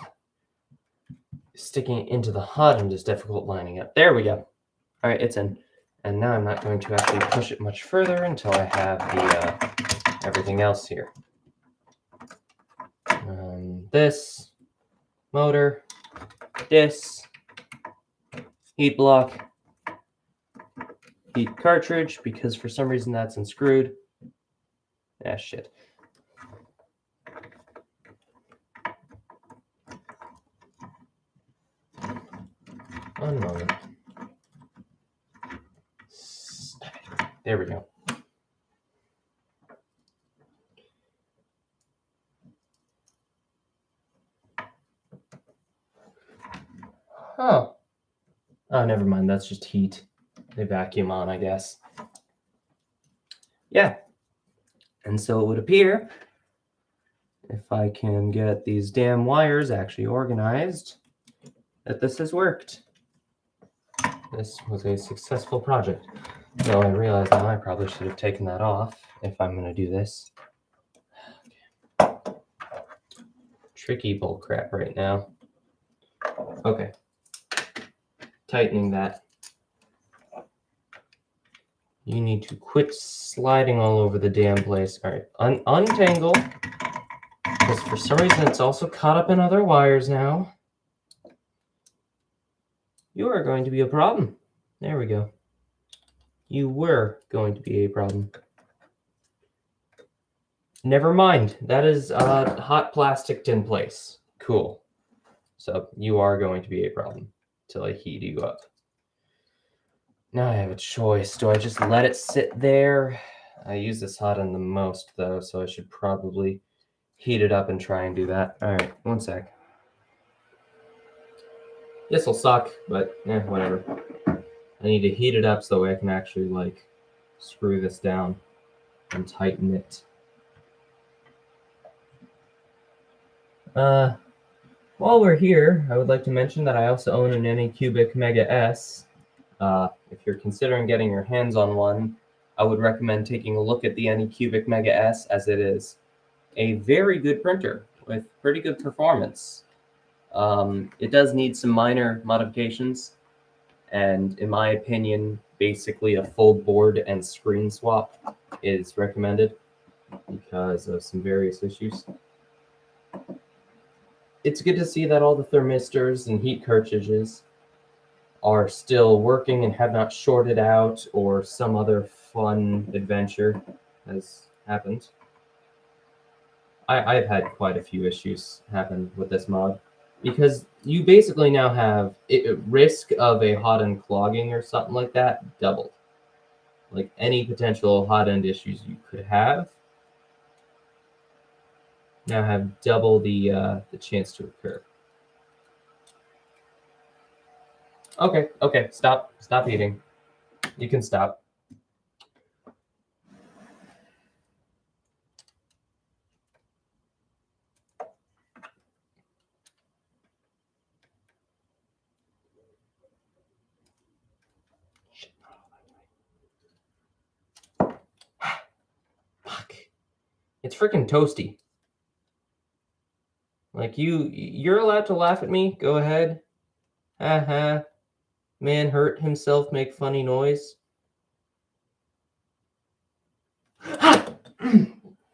Sticking it into the hot end is difficult lining up. There we go. All right, it's in. And now I'm not going to actually push it much further until I have the everything else here. This motor, this heat block, heat cartridge, because for some reason that's unscrewed. Ah, shit. One moment. There we go. Oh. Oh, never mind. That's just heat. They vacuum on, I guess. Yeah. And so it would appear, if I can get these damn wires actually organized, that this has worked. This was a successful project. Though I realize now I probably should have taken that off if I'm going to do this. Tricky bull crap right now. Okay. Tightening that. You need to quit sliding all over the damn place. All right, untangle. Because for some reason it's also caught up in other wires now. You are going to be a problem. There we go. You were going to be a problem. Never mind. That is hot plastic in place. Cool. So you are going to be a problem till I heat you up. Now I have a choice. Do I just let it sit there? I use this hot end the most, though, so I should probably heat it up and try and do that. All right, one sec. This will suck, but whatever. I need to heat it up so I can actually, like, screw this down and tighten it. While we're here, I would like to mention that I also own an Anycubic Mega S. If you're considering getting your hands on one, I would recommend taking a look at the Anycubic Mega S, as it is a very good printer with pretty good performance. It does need some minor modifications, and in my opinion, basically a full board and screen swap is recommended because of some various issues. it's good to see that all the thermistors and heat cartridges are still working and have not shorted out, or some other fun adventure has happened. I've had quite a few issues happen with this mod, because you basically now have risk of a hot end clogging or something like that doubled. Like any potential hot end issues you could have now have double the chance to occur. Okay, stop eating. You can stop. Fuck. It's freaking toasty. Like you're allowed to laugh at me. Go ahead. Ha. Man hurt himself, make funny noise. But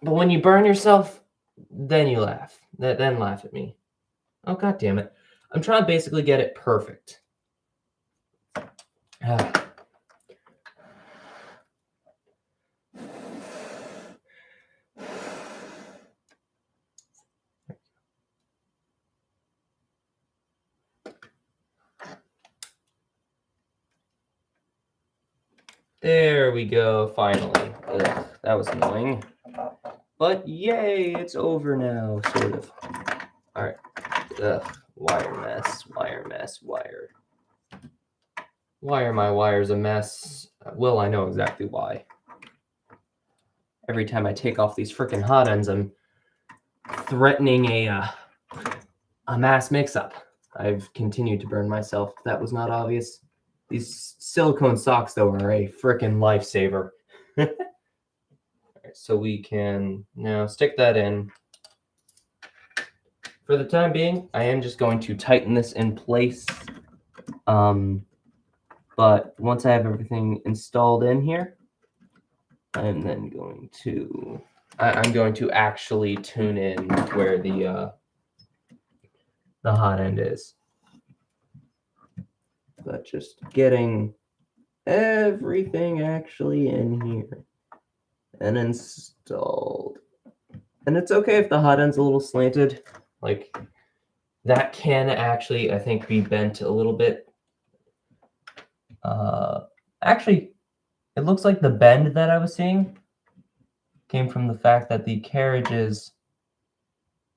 when you burn yourself, then you laugh. Then laugh at me. Oh, god damn it. I'm trying to basically get it perfect. There we go, finally. Ugh, that was annoying. But yay, it's over now, sort of. Alright. Ugh, wire mess. Why are my wires a mess? Well, I know exactly why. Every time I take off these freaking hot ends, I'm threatening a mass mix-up. I've continued to burn myself. That was not obvious. These silicone socks, though, are a freaking lifesaver. Right, so we can now stick that in. For the time being, I am just going to tighten this in place. But once I have everything installed in here, I'm then going to I'm going to actually tune in where the hot end is. But just getting everything actually in here and installed. And it's okay if the hot end's a little slanted. Like, that can actually, I think, be bent a little bit. Actually, it looks like the bend that I was seeing came from the fact that the carriage is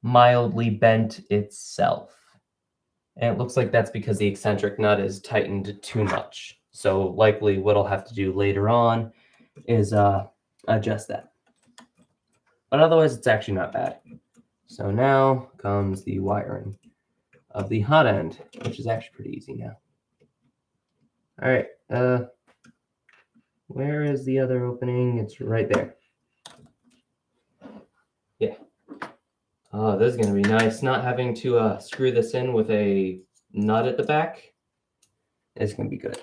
mildly bent itself. And it looks like that's because the eccentric nut is tightened too much. So likely what I'll have to do later on is adjust that. But otherwise, it's actually not bad. So now comes the wiring of the hot end, which is actually pretty easy now. All right, where is the other opening? It's right there. Yeah. Oh, this is going to be nice. Not having to screw this in with a nut at the back. It's going to be good.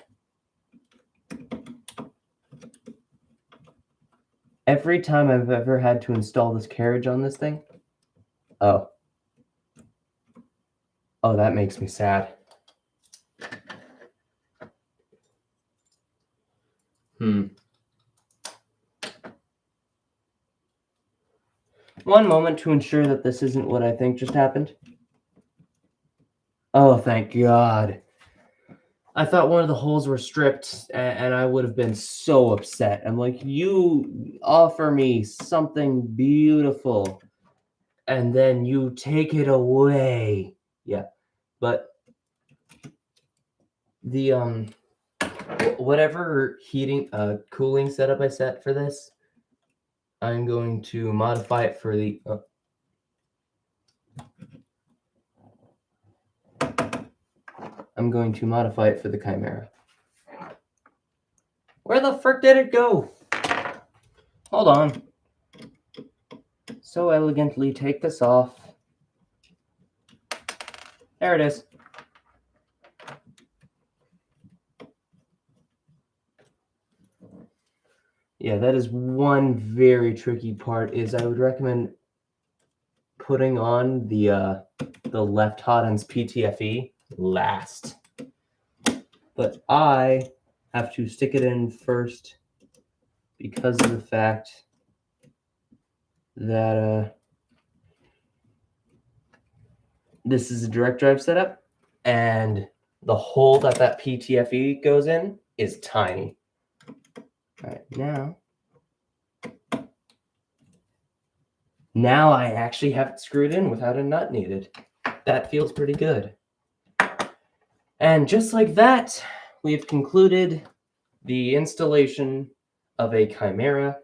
Every time I've ever had to install this carriage on this thing, oh, that makes me sad. One moment to ensure that this isn't what I think just happened. Oh, thank God. I thought one of the holes were stripped, and I would have been so upset. I'm like, you offer me something beautiful, and then you take it away. Yeah, but the whatever cooling setup I set for this, I'm going to modify it for the Chimera. Where the frick did it go? Hold on. So elegantly take this off. There it is. Yeah, that is one very tricky part, is I would recommend putting on the left hot end's PTFE last. But I have to stick it in first because of the fact that this is a direct drive setup, and the hole that PTFE goes in is tiny. All right, now I actually have it screwed in without a nut needed. That feels pretty good. And just like that, we've concluded the installation of a Chimera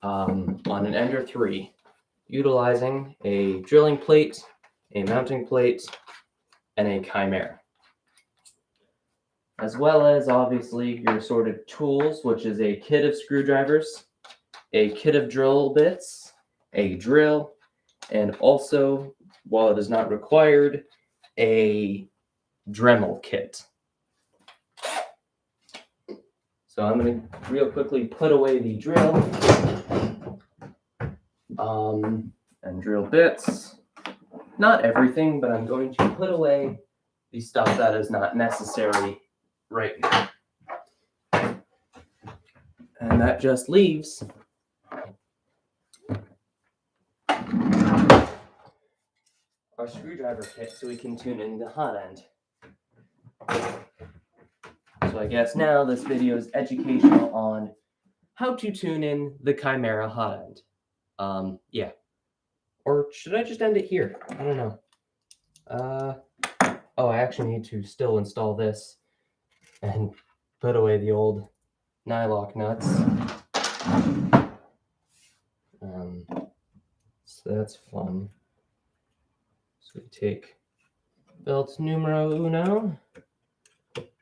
on an Ender 3, utilizing a drilling plate, a mounting plate, and a Chimera. As well as, obviously, your assorted tools, which is a kit of screwdrivers, a kit of drill bits, a drill, and also, while it is not required, a Dremel kit. So I'm going to real quickly put away the drill and drill bits. Not everything, but I'm going to put away the stuff that is not necessary right now. And that just leaves our screwdriver kit so we can tune in the hot end. So I guess now this video is educational on how to tune in the Chimera hot end. Yeah. Or should I just end it here? I don't know. Oh, I actually need to still install this and put away the old nylock nuts. So that's fun. So we take belt numero uno,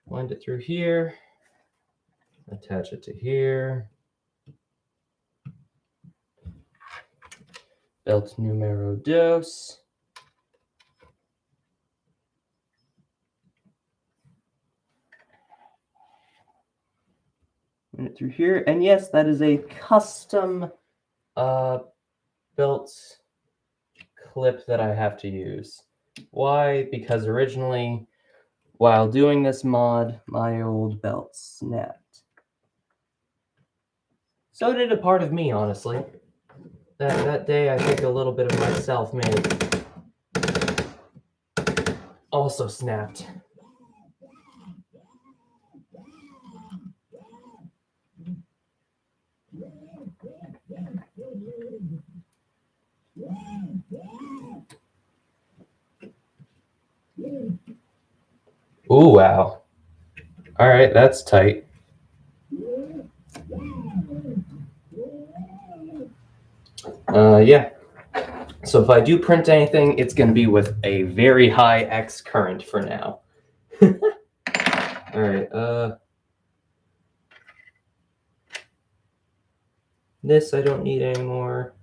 wind it through here, attach it to here. Belt numero dos. Run it through here. And yes, that is a custom belt clip that I have to use. Why? Because originally, while doing this mod, my old belt snapped. So did a part of me, honestly. That day, I think a little bit of myself may have also snapped. Ooh, wow. All right, that's tight. Yeah. So if I do print anything, it's going to be with a very high X current for now. All right. This I don't need anymore.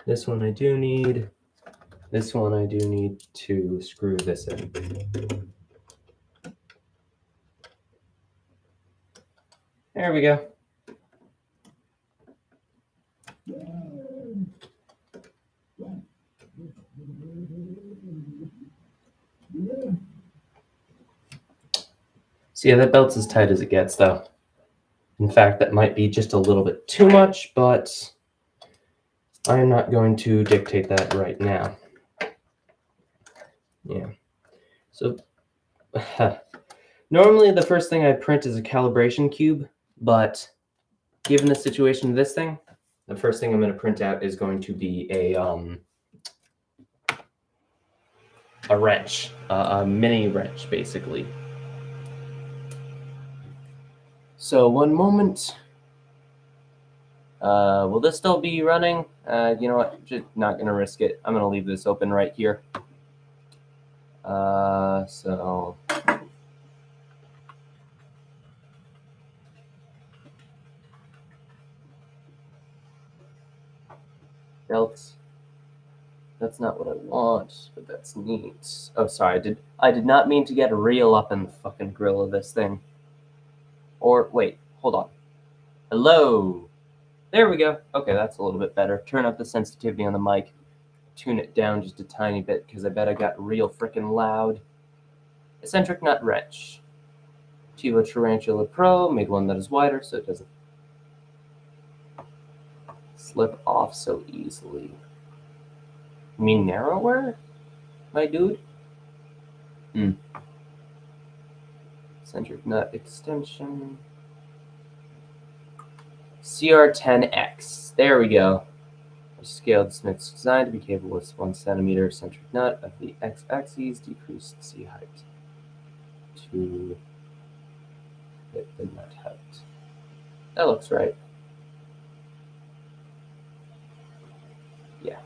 This one I do need. This one I do need to screw this in. There we go. So yeah, that belt's as tight as it gets, though. In fact, that might be just a little bit too much, but I am not going to dictate that right now. Yeah. So normally the first thing I print is a calibration cube, but given the situation of this thing, the first thing I'm going to print out is going to be a wrench, a mini wrench, basically. So one moment. Will this still be running? You know what? Just not going to risk it. I'm going to leave this open right here. So belts. The that's not what I want, but that's neat. Oh, sorry, I did not mean to get a reel up in the fucking grill of this thing. Or, wait, hold on. Hello! There we go. Okay, that's a little bit better. Turn up the sensitivity on the mic. Tune it down just a tiny bit, because I bet I got real freaking loud. Eccentric nut wrench. Tivo Tarantula Pro, made one that is wider so it doesn't slip off so easily. You mean narrower, my dude? Eccentric nut extension. CR10X. There we go. Scaled Smith's designed to be capable of 1 centimeter eccentric nut of the x-axis, decreased C height to fit the nut height. That looks right. Yeah.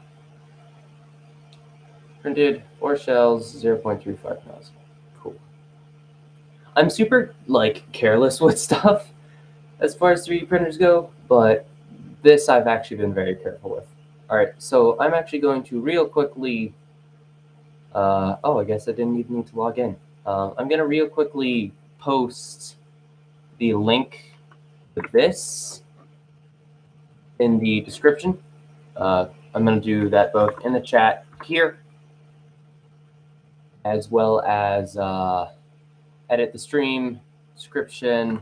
Printed 4 shells, 0.35 nozzle. Cool. I'm super careless with stuff as far as 3D printers go, but this I've actually been very careful with. All right, so I'm actually going to real quickly. Oh, I guess I didn't even need to log in. I'm gonna real quickly post the link to this in the description. I'm gonna do that both in the chat here, as well as edit the stream description.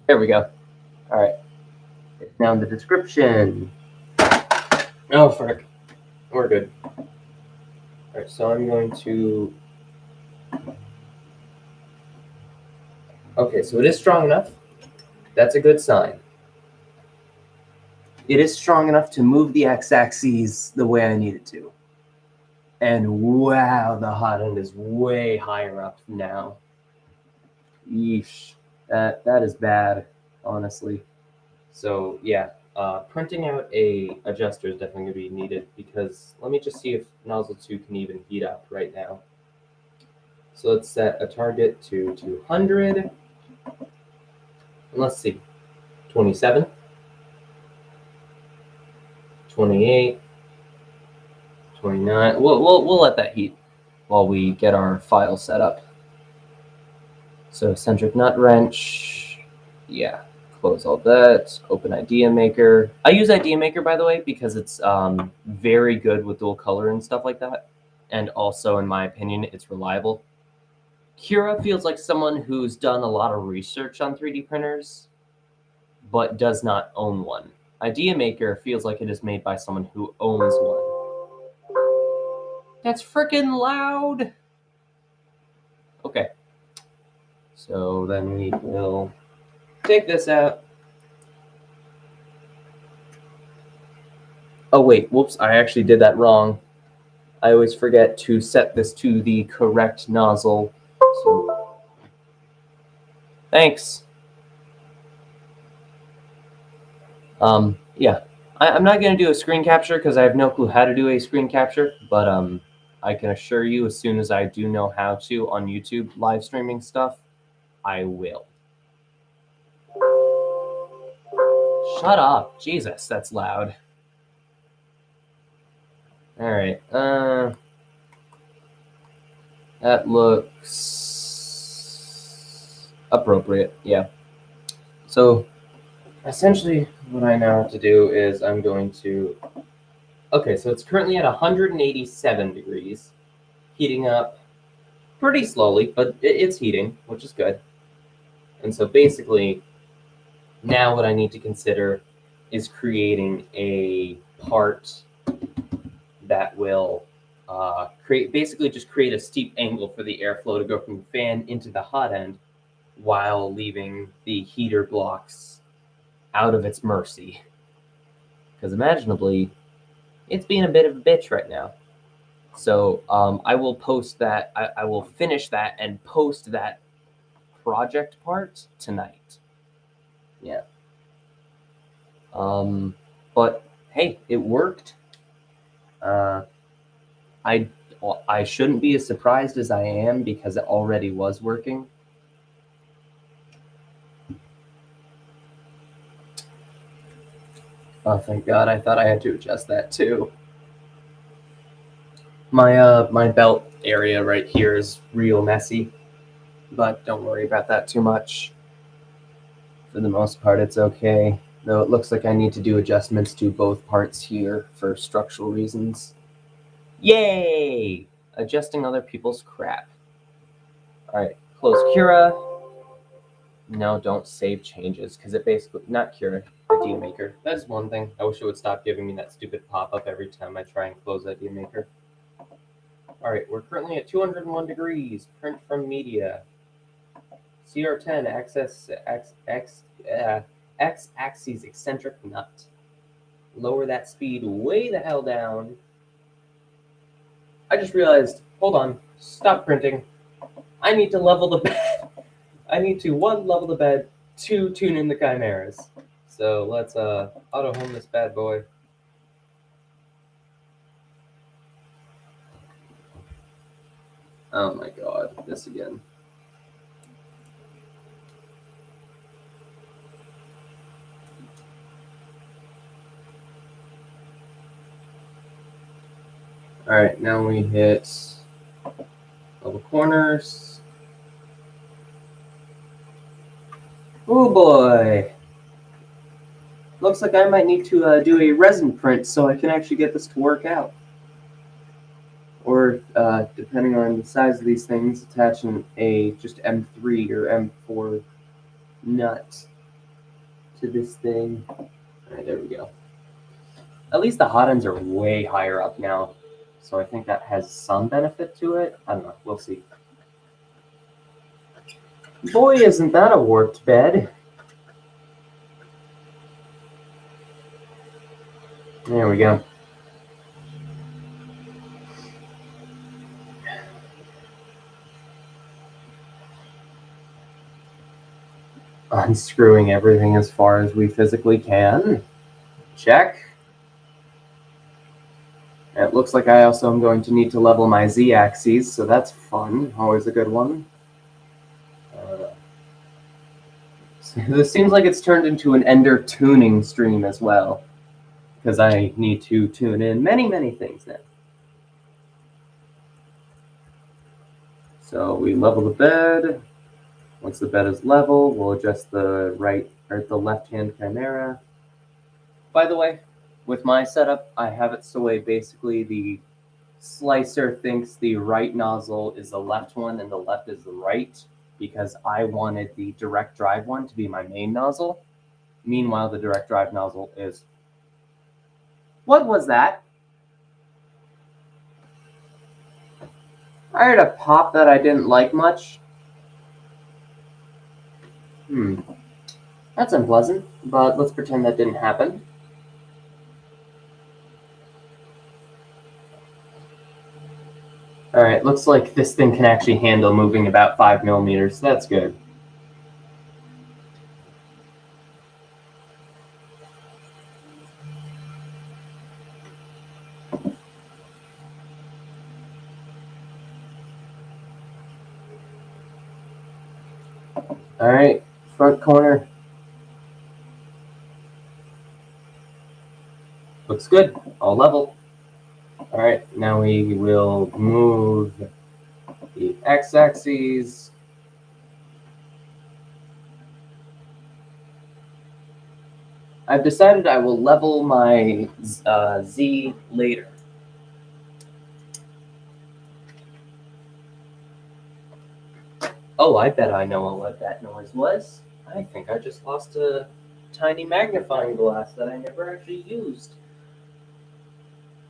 There we go. All right. It's now in the description. Oh, frick. We're good. All right, so I'm going to... Okay, so it is strong enough. That's a good sign. It is strong enough to move the x-axis the way I need it to. And wow, the hot end is way higher up now. Yeesh. That is bad, honestly. So yeah, printing out a adjuster is definitely going to be needed, because let me just see if nozzle 2 can even heat up right now. So let's set a target to 200. And let's see, 27, 28, 29. We'll let that heat while we get our file set up. So eccentric nut wrench, yeah. Close all that. Open Idea Maker. I use Idea Maker, by the way, because it's very good with dual color and stuff like that. And also, in my opinion, it's reliable. Cura feels like someone who's done a lot of research on 3D printers, but does not own one. Idea Maker feels like it is made by someone who owns one. That's freaking loud. Okay. So then we will take this out. Oh, wait, whoops, I actually did that wrong. I always forget to set this to the correct nozzle. So, thanks. Yeah, I'm not going to do a screen capture because I have no clue how to do a screen capture, but I can assure you, as soon as I do know how to on YouTube live streaming stuff, I will. Shut up. Jesus, that's loud. All right. That looks appropriate. Yeah. So essentially what I now have to do is I'm going to... Okay, so it's currently at 187 degrees, heating up pretty slowly, but it's heating, which is good. And so basically, now what I need to consider is creating a part that will basically just create a steep angle for the airflow to go from the fan into the hot end while leaving the heater blocks out of its mercy. Because imaginably, it's being a bit of a bitch right now. So I will post that. I will finish that and post that project part tonight. Yeah. But hey, it worked. I shouldn't be as surprised as I am because it already was working. Oh, thank God, I thought I had to adjust that too. My belt area right here is real messy, but don't worry about that too much. For the most part, it's okay. Though it looks like I need to do adjustments to both parts here for structural reasons. Yay! Adjusting other people's crap. Alright, close Cura. No, don't save changes, because it basically, not Cura, Idea Maker. That's one thing. I wish it would stop giving me that stupid pop-up every time I try and close Idea Maker. Alright, we're currently at 201 degrees. Print from media. CR10, X-axis eccentric nut. Lower that speed way the hell down. I just realized, hold on, stop printing. I need to level the bed. I need to, 1, level the bed, 2, tune in the chimeras. So let's auto home this bad boy. Oh my God, this again. All right, now we hit level corners. Oh boy. Looks like I might need to do a resin print so I can actually get this to work out. Or, depending on the size of these things, attaching a just M3 or M4 nut to this thing. All right, there we go. At least the hot ends are way higher up now, so I think that has some benefit to it. I don't know, we'll see. Boy, isn't that a warped bed. There we go. Unscrewing everything as far as we physically can. Check. It looks like I also am going to need to level my z-axes, so that's fun. Always a good one. This seems like it's turned into an Ender tuning stream as well, because I need to tune in many, many things now. So we level the bed. Once the bed is level, we'll adjust the right or the left-hand chimera. By the way, with my setup, I have it so basically the slicer thinks the right nozzle is the left one and the left is the right, because I wanted the direct drive one to be my main nozzle. Meanwhile, the direct drive nozzle is... What was that? I heard a pop that I didn't like much. That's unpleasant, but let's pretend that didn't happen. All right, looks like this thing can actually handle moving about 5 millimeters. That's good. All right, front corner. Looks good, all level. All right, now we will move the x-axis. I've decided I will level my Z later. Oh, I bet I know what that noise was. I think I just lost a tiny magnifying glass that I never actually used.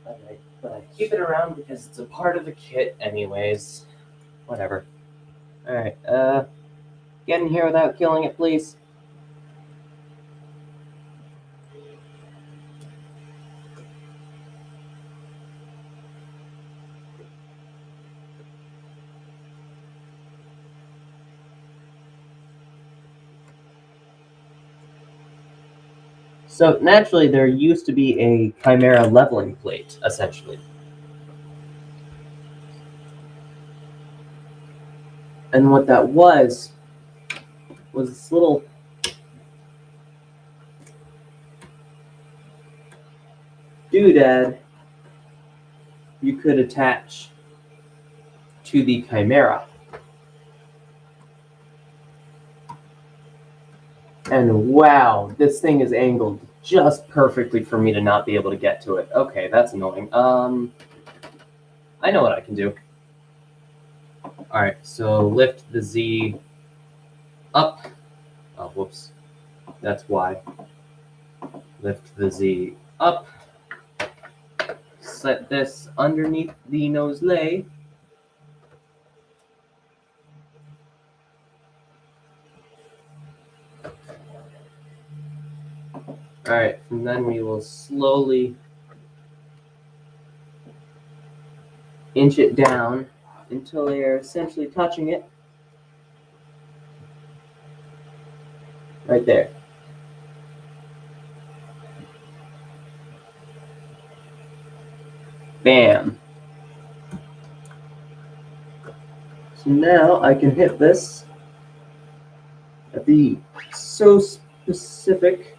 But I keep it around because it's a part of the kit anyways. Whatever. Alright, get in here without killing it, please. So naturally, there used to be a Chimera leveling plate, essentially. And what that was this little doodad you could attach to the Chimera. And wow, this thing is angled just perfectly for me to not be able to get to it. Okay, that's annoying. I know what I can do. All right, so lift the Z up. Oh, whoops. That's why. Lift the Z up. Set this underneath the nose lay. All right, and then we will slowly inch it down until they are essentially touching it. Right there. Bam. So now I can hit this at the so specific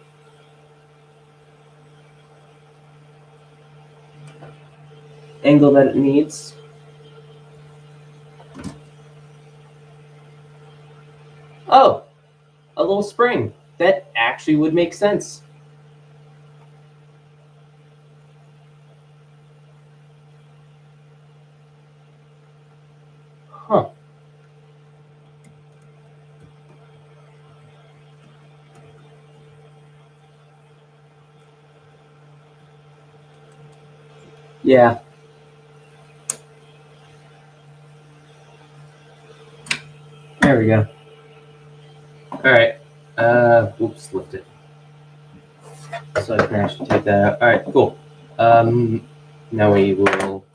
angle that it needs. Oh, a little spring. That actually would make sense. Huh. Yeah. There we go. All right. Oops, lift it. So I can actually take that out. All right, cool. Now we will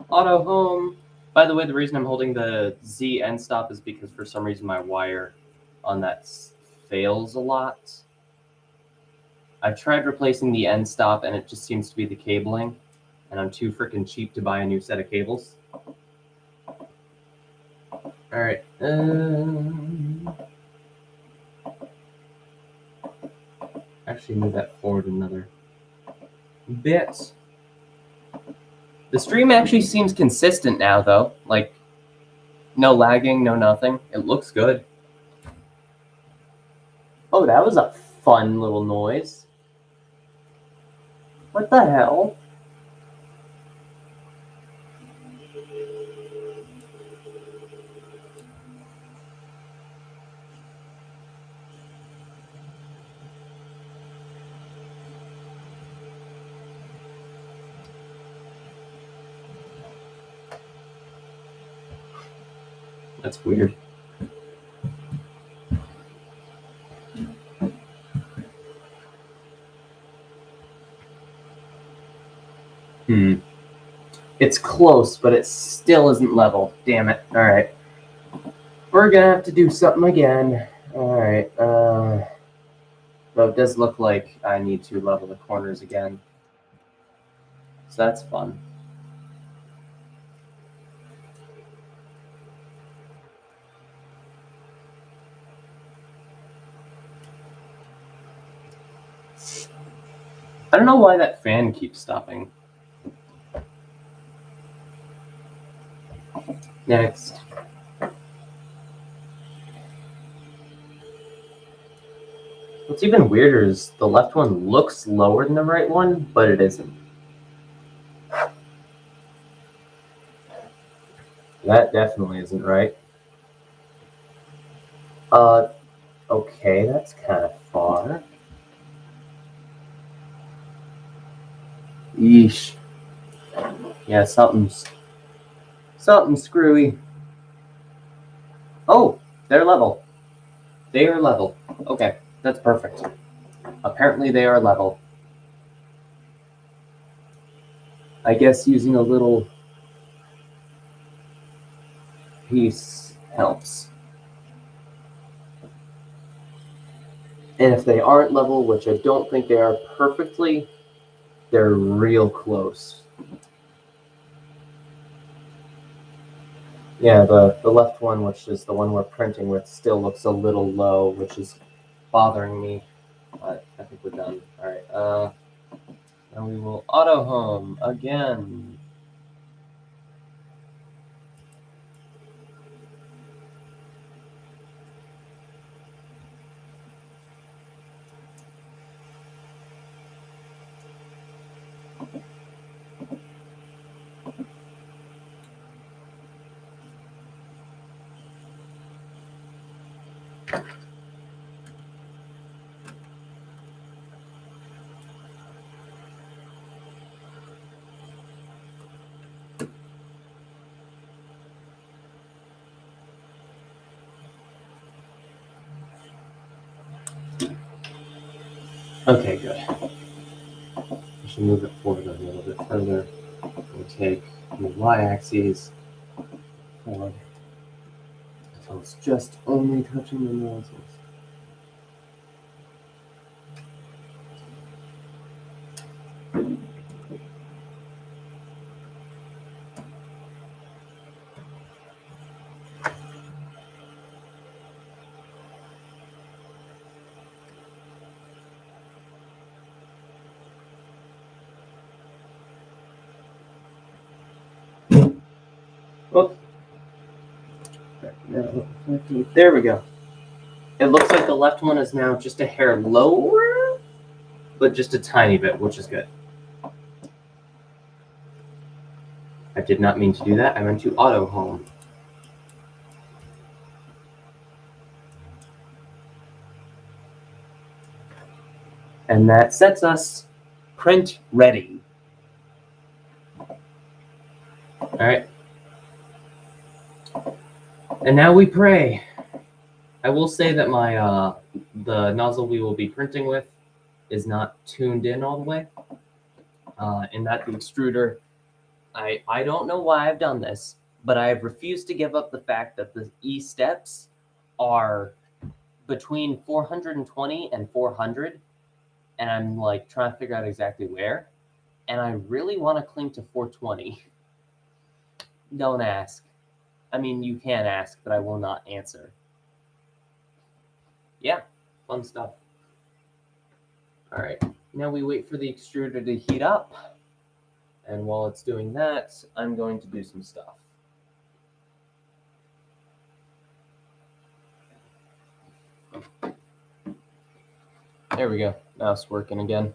auto home. By the way, the reason I'm holding the Z end stop is because for some reason my wire on that fails a lot. I've tried replacing the end stop and it just seems to be the cabling, and I'm too freaking cheap to buy a new set of cables. All right. Actually, move that forward another bit. The stream actually seems consistent now, though. Like, no lagging, no nothing. It looks good. Oh, that was a fun little noise. What the hell? That's weird. It's close, but it still isn't level. Damn it. All right. We're gonna have to do something again. All right. Though it does look like I need to level the corners again. So that's fun. I don't know why that fan keeps stopping. Next. What's even weirder is the left one looks lower than the right one, but it isn't. That definitely isn't right. Okay, that's kind of far. Yeesh. Yeah, something's screwy. Oh, they're level. They are level. Okay, that's perfect. Apparently they are level. I guess using a little piece helps. And if they aren't level, which I don't think they are perfectly, they're real close. Yeah, the left one, which is the one we're printing with, still looks a little low, which is bothering me. But I think we're done. All right. And we will auto home again. Okay, good. I should move it forward a little bit further. We'll take the y-axis forward until it's just only touching the nozzles. Oops. There we go. It looks like the left one is now just a hair lower, but just a tiny bit, which is good. I did not mean to do that. I meant to auto home. And that sets us print ready. All right. And now we pray. I will say that my the nozzle we will be printing with is not tuned in all the way. In that the extruder, I don't know why I've done this, but I have refused to give up the fact that the E steps are between 420 and 400, and I'm like trying to figure out exactly where, and I really want to cling to 420. Don't ask. I mean, you can ask, but I will not answer. Yeah, fun stuff. All right, now we wait for the extruder to heat up, and while it's doing that, I'm going to do some stuff. There we go. Now it's working again.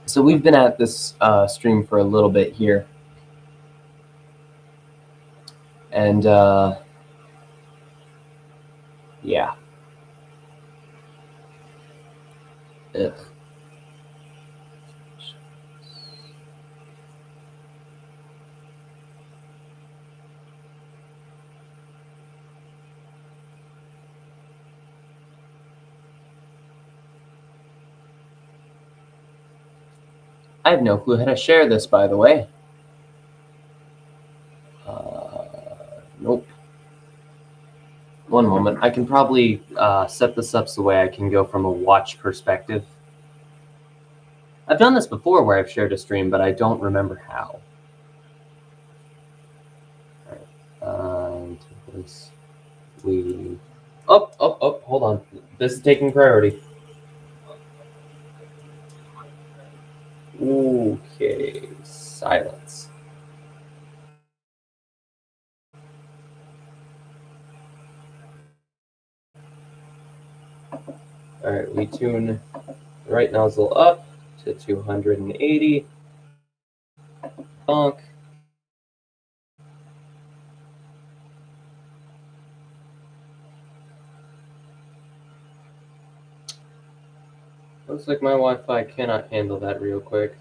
So we've been at this stream for a little bit here. And yeah. Ugh. I have no clue how to share this, by the way. Nope. One moment. I can probably set this up so the way I can go from a watch perspective. I've done this before where I've shared a stream, but I don't remember how. All right. This we. Oh, hold on. This is taking priority. Okay, silence. All right, we tune the right nozzle up to 280. Bonk. Looks like my Wi-Fi cannot handle that real quick.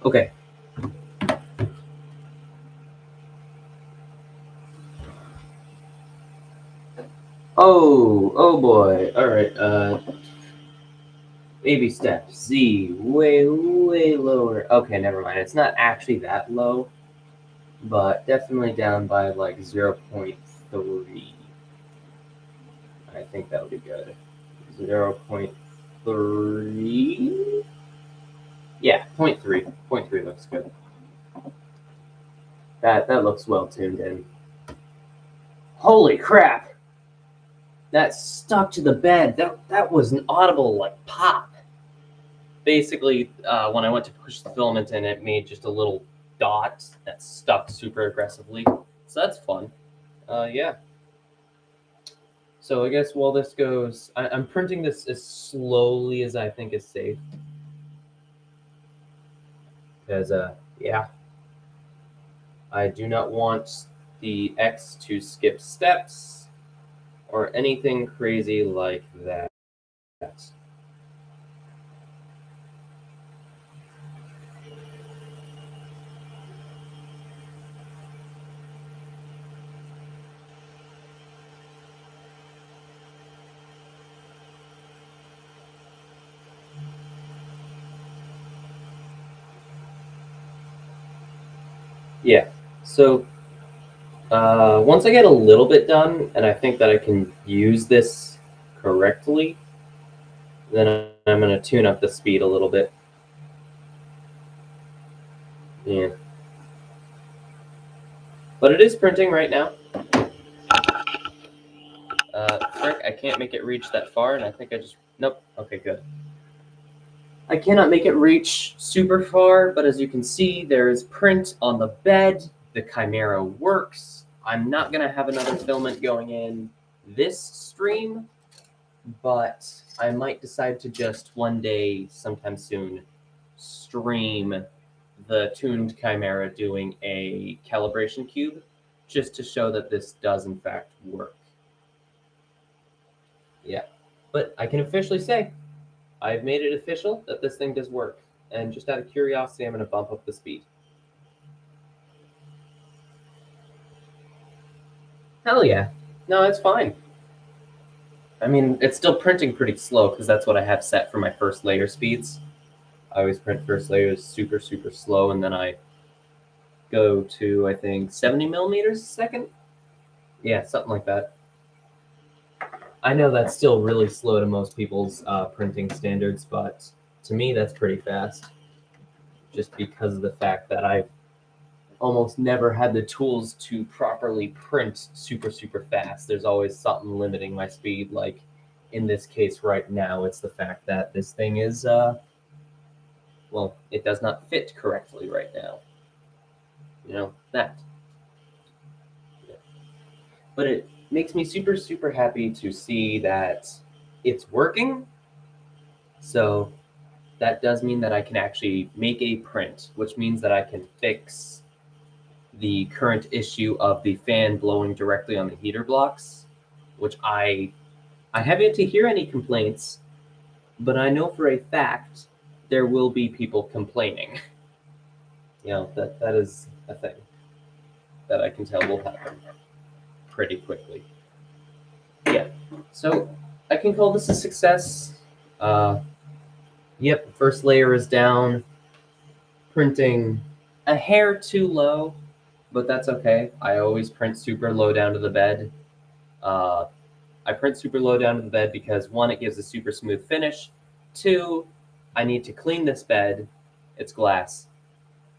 Okay. Oh boy. All right. Baby steps. Z, way lower. Okay, never mind. It's not actually that low, but definitely down by like 0.3. I think that would be good. 0.3. Yeah, 0.3. 0.3 looks good. That looks well tuned in. Holy crap! That stuck to the bed. That was an audible like pop. Basically, when I went to push the filament in, it made just a little dot that stuck super aggressively. So that's fun. Yeah. So I guess while this goes, I'm printing this as slowly as I think is safe. Because, yeah, I do not want the X to skip steps or anything crazy like that. Yeah. So once I get a little bit done and I think that I can use this correctly, then I'm going to tune up the speed a little bit. Yeah. But it is printing right now. Frick, I can't make it reach that far, and I think I just... Nope. Okay, good. I cannot make it reach super far, but as you can see, there is print on the bed. The Chimera works. I'm not going to have another filament going in this stream, but I might decide to just one day, sometime soon, stream the tuned Chimera doing a calibration cube, just to show that this does in fact work. Yeah, but I can officially say I've made it official that this thing does work. And just out of curiosity, I'm going to bump up the speed. Hell yeah. No, it's fine. I mean, it's still printing pretty slow because that's what I have set for my first layer speeds. I always print first layers super, super slow, and then I go to, I think, 70 millimeters a second? Yeah, something like that. I know that's still really slow to most people's printing standards, but to me, that's pretty fast. Just because of the fact that I've almost never had the tools to properly print super, super fast. There's always something limiting my speed. Like in this case right now, it's the fact that this thing is, well, it does not fit correctly right now. You know, that. Yeah. But it makes me super, super happy to see that it's working. So that does mean that I can actually make a print, which means that I can fix the current issue of the fan blowing directly on the heater blocks, which I have yet to hear any complaints, but I know for a fact there will be people complaining. You know, that is a thing that I can tell will happen pretty quickly. Yeah, so I can call this a success. Yep, first layer is down, printing a hair too low, but that's okay. I always print super low down to the bed. I print super low down to the bed because 1, it gives a super smooth finish. 2, I need to clean this bed. It's glass.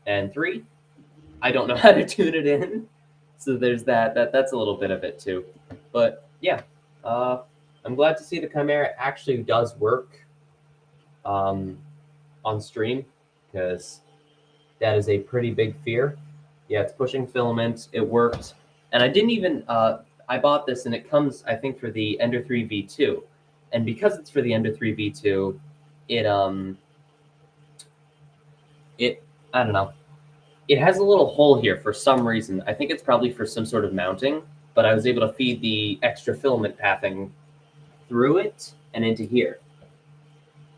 And 3, I don't know how to tune it in. So there's that. That's a little bit of it too. But yeah, I'm glad to see the Chimera actually does work on stream, because that is a pretty big fear. Yeah, it's pushing filament. It worked. And I didn't even, I bought this and it comes, I think, for the Ender 3 V2. And because it's for the Ender 3 V2, it, I don't know. It has a little hole here for some reason. I think it's probably for some sort of mounting, but I was able to feed the extra filament pathing through it and into here.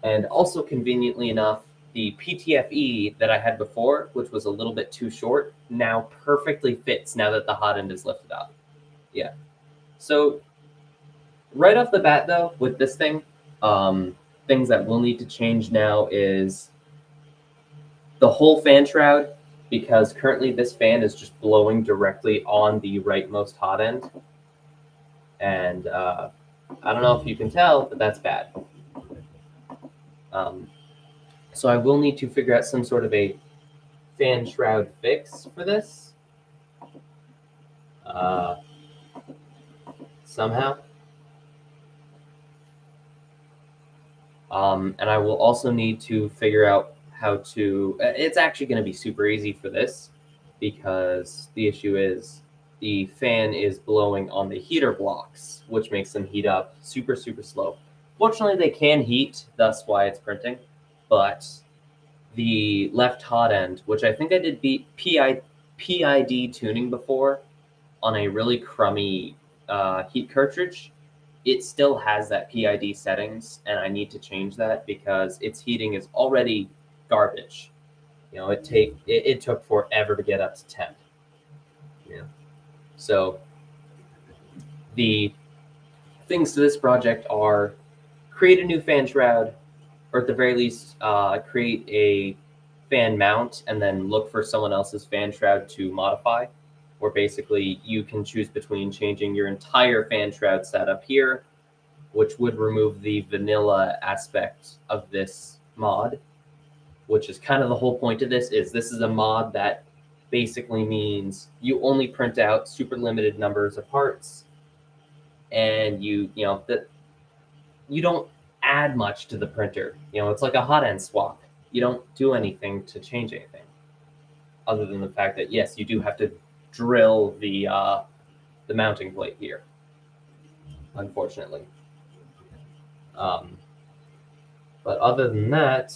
And also, conveniently enough, the PTFE that I had before, which was a little bit too short, now perfectly fits now that the hot end is lifted up. Yeah. So right off the bat, though, with this thing, things that we'll need to change now is the whole fan shroud, because currently this fan is just blowing directly on the rightmost hot end. And I don't know if you can tell, but that's bad. So I will need to figure out some sort of a fan shroud fix for this somehow. And I will also need to figure out how to, it's actually going to be super easy for this, because the issue is the fan is blowing on the heater blocks, which makes them heat up super, super slow. Fortunately, they can heat, thus why it's printing, but the left hot end, which I think I did PID tuning before on a really crummy heat cartridge, it still has that PID settings, and I need to change that because its heating is already garbage. You know, it took forever to get up to 10. Yeah. So the things to this project are create a new fan shroud, or at the very least, create a fan mount and then look for someone else's fan shroud to modify, where basically you can choose between changing your entire fan shroud setup here, which would remove the vanilla aspect of this mod, which is kind of the whole point of this is a mod that basically means you only print out super limited numbers of parts, and you know that you don't add much to the printer. You know, it's like a hot end swap. You don't do anything to change anything, other than the fact that yes, you do have to drill the mounting plate here, unfortunately. But other than that,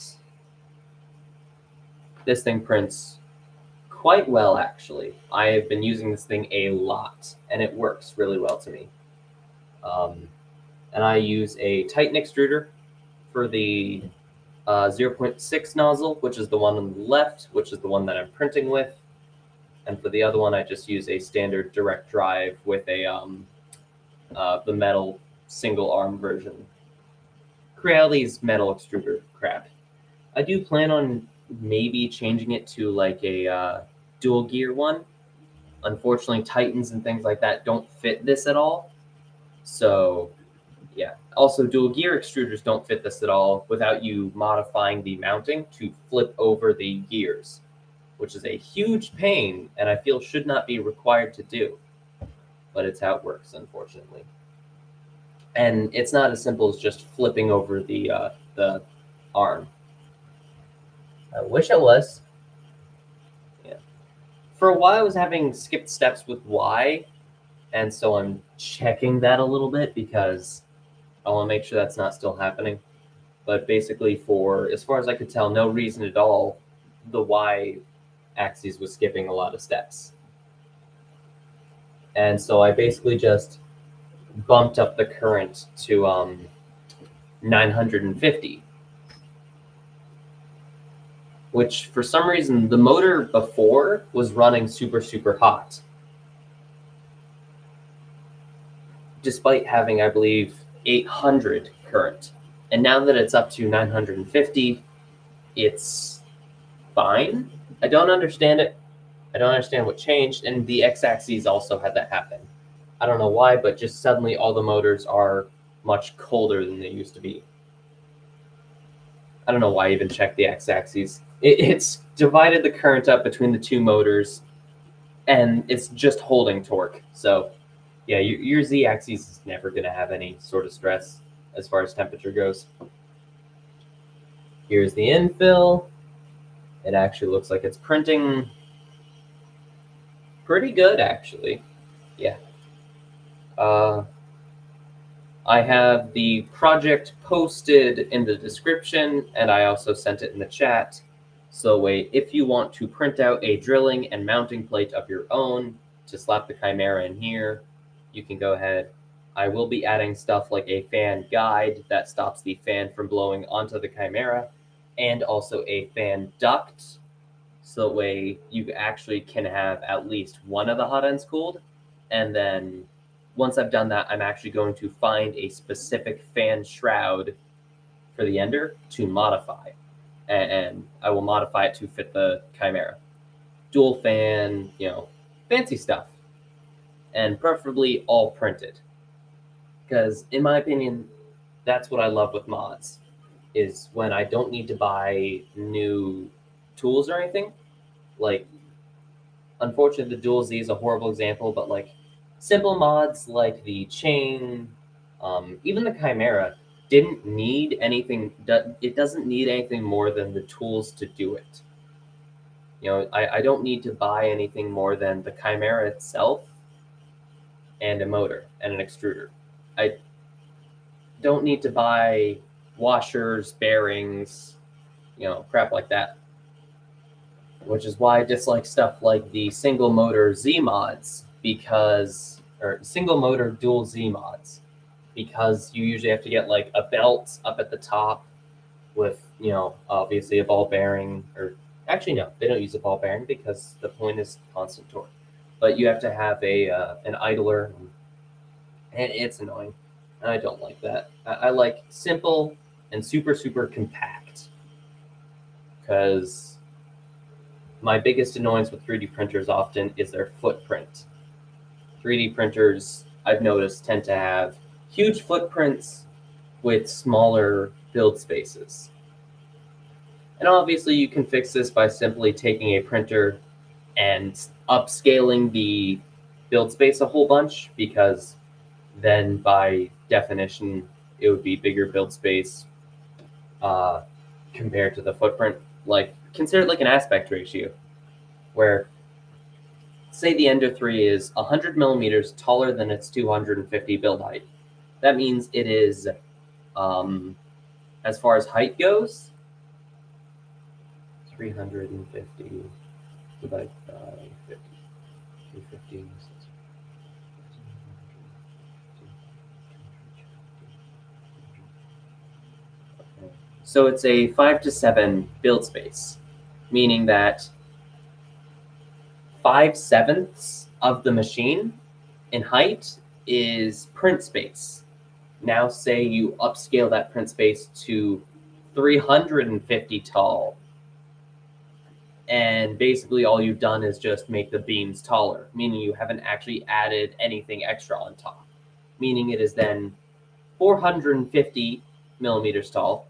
this thing prints quite well, actually. I have been using this thing a lot, and it works really well to me. And I use a Titan extruder for the 0.6 nozzle, which is the one on the left, which is the one that I'm printing with. And for the other one, I just use a standard direct drive with a the metal single arm version. Creality's metal extruder crap. I do plan on maybe changing it to like a dual gear one. Unfortunately, Titans and things like that don't fit this at all. So yeah. Also, dual gear extruders don't fit this at all without you modifying the mounting to flip over the gears, which is a huge pain and I feel should not be required to do. But it's how it works, unfortunately. And it's not as simple as just flipping over the arm. I wish it was. Yeah. For a while, I was having skipped steps with Y, and so I'm checking that a little bit because I want to make sure that's not still happening. But basically, for as far as I could tell, no reason at all, the Y axis was skipping a lot of steps. And so I basically just bumped up the current to 950, which for some reason the motor before was running super, super hot, despite having, I believe, 800 current. And now that it's up to 950, it's fine. I don't understand it. I don't understand what changed. And the x-axis also had that happen. I don't know why, but just suddenly all the motors are much colder than they used to be. I don't know why I even checked the x-axis. It's divided the current up between the two motors, and it's just holding torque. So yeah, your z-axis is never going to have any sort of stress as far as temperature goes. Here's the infill. It actually looks like it's printing pretty good, actually. Yeah. I have the project posted in the description, and I also sent it in the chat. So wait, if you want to print out a drilling and mounting plate of your own to slap the Chimera in here, you can go ahead. I will be adding stuff like a fan guide that stops the fan from blowing onto the Chimera. and also a fan duct, so that way you actually can have at least one of the hot ends cooled. And then once I've done that, I'm actually going to find a specific fan shroud for the ender to modify. And I will modify it to fit the Chimera. Dual fan, fancy stuff. And preferably all printed. Because in my opinion, that's what I love with mods, is when I don't need to buy new tools or anything. Like, unfortunately, the Dual Z is a horrible example, but like simple mods like the chain, even the Chimera didn't need anything. It doesn't need anything more than the tools to do it. I don't need to buy anything more than the Chimera itself and a motor and an extruder. I don't need to buy washers, bearings, crap like that. Which is why I dislike stuff like the single motor Z mods, or single motor dual Z mods, because you usually have to get like a belt up at the top with, obviously a ball bearing, or actually no, they don't use a ball bearing because the point is constant torque. But you have to have an idler, and it's annoying, and I don't like that. I like simple and super, super compact, because my biggest annoyance with 3D printers often is their footprint. 3D printers, I've noticed, tend to have huge footprints with smaller build spaces. And obviously you can fix this by simply taking a printer and upscaling the build space a whole bunch, because then by definition it would be bigger build space compared to the footprint. Like, consider it like an aspect ratio, where say the Ender 3 is 100 millimeters taller than its 250 build height. That means it is, as far as height goes, 350 divided by 50. 350. So it's a 5 to 7 build space, meaning that 5/7 of the machine in height is print space. Now say you upscale that print space to 350 tall, and basically all you've done is just make the beams taller, meaning you haven't actually added anything extra on top, meaning it is then 450 millimeters tall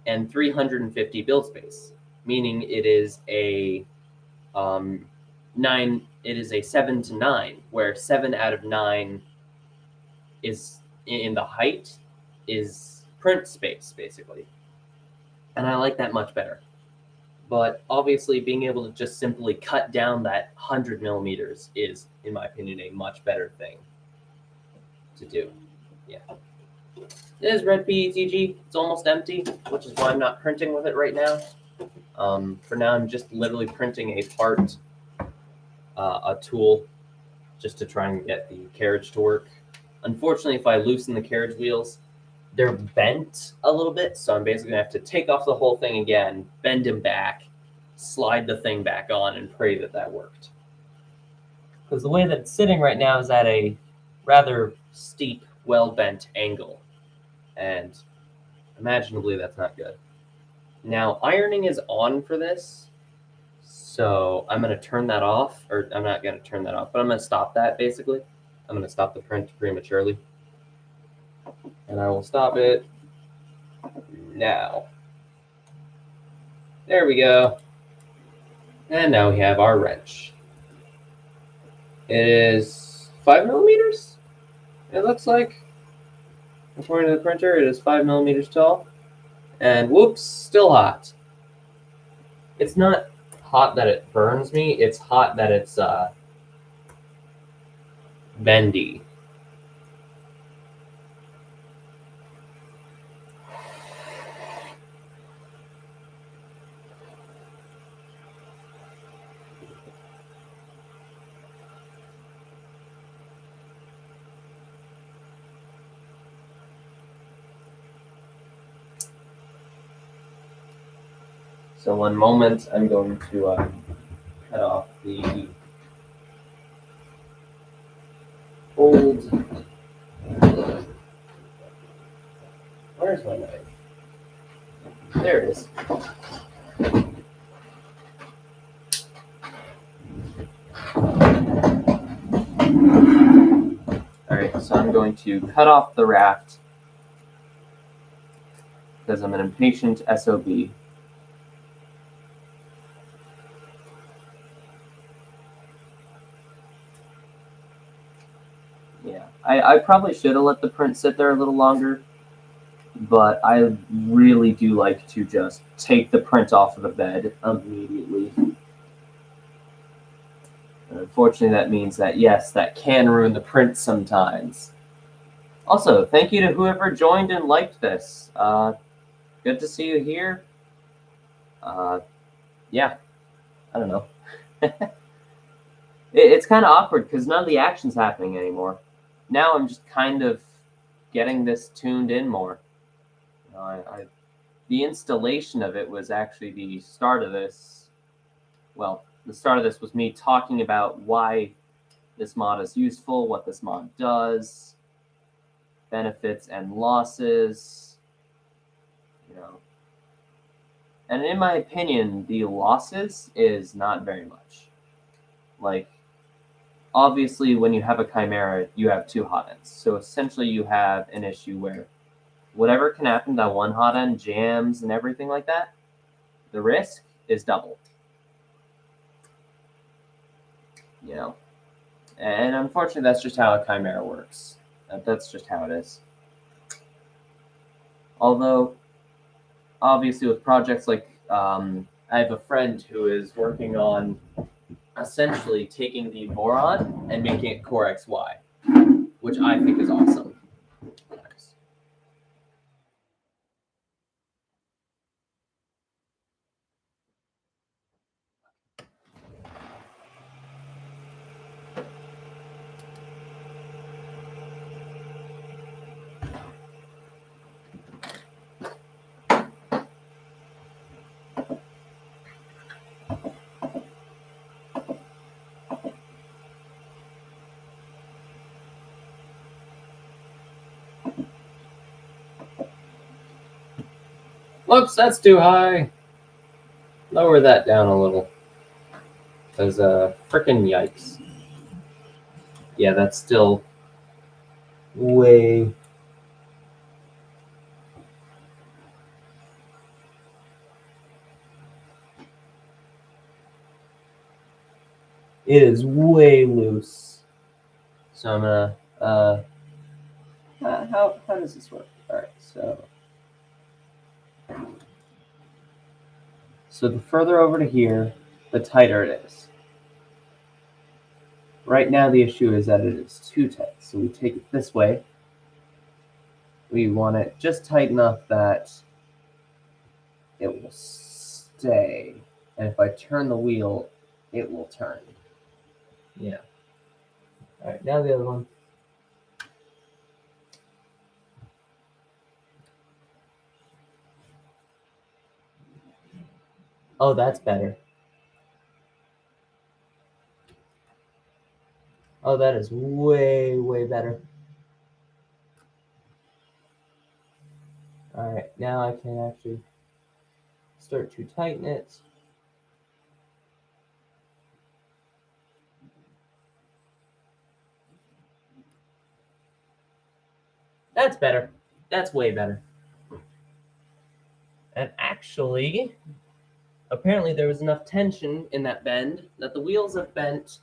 and 350 build space, meaning it is a 7 to 9, where 7 out of 9 is in the height is print space, basically. And I like that much better. But obviously being able to just simply cut down that 100 millimeters is, in my opinion, a much better thing to do. Yeah. It is red PETG. It's almost empty, which is why I'm not printing with it right now. For now, I'm just literally printing a part, a tool, just to try and get the carriage to work. Unfortunately, if I loosen the carriage wheels, they're bent a little bit, so I'm basically gonna have to take off the whole thing again, bend them back, slide the thing back on, and pray that that worked. Because the way that it's sitting right now is at a rather steep, well-bent angle, and imaginably that's not good. Now, ironing is on for this, so I'm going to turn that off, or I'm not going to turn that off, but I'm going to stop that, basically. I'm going to stop the print prematurely. And I will stop it now. There we go. And now we have our wrench. It is 5 millimeters, it looks like. According to the printer, it is 5 millimeters tall. And whoops, still hot. It's not hot that it burns me, it's hot that it's bendy. So one moment, I'm going to cut off the old. Where's my knife? There it is. All right, so I'm going to cut off the raft because I'm an impatient SOB. Yeah, I probably should have let the print sit there a little longer, but I really do like to just take the print off of the bed immediately. And unfortunately, that means that, yes, that can ruin the print sometimes. Also, thank you to whoever joined and liked this. Good to see you here. Yeah, I don't know. It's kind of awkward because none of the action's happening anymore. Now I'm just kind of getting this tuned in more. The installation of it was actually the start of this. Well, the start of this was me talking about why this mod is useful, what this mod does, benefits and losses, you know. And in my opinion, the losses is not very much. Like, obviously, when you have a Chimera, you have two hot ends. So essentially, you have an issue where whatever can happen to one hot end, jams and everything like that, the risk is double. You know? And unfortunately, that's just how a Chimera works. That's just how it is. Although, obviously, with projects like, I have a friend who is working on essentially taking the boron and making it core XY, which I think is awesome. Whoops, that's too high. Lower that down a little. Because, frickin' yikes. Yeah, that's still way... It is way loose. So I'm gonna, how does this work? All right, so the further over to here, the tighter it is. Right now, the issue is that it is too tight. So we take it this way. We want it just tight enough that it will stay. And if I turn the wheel, it will turn. Yeah. All right, now the other one. Oh, that's better. Oh, that is way, way better. All right, now I can actually start to tighten it. That's better. That's way better. And actually, apparently there was enough tension in that bend that the wheels have bent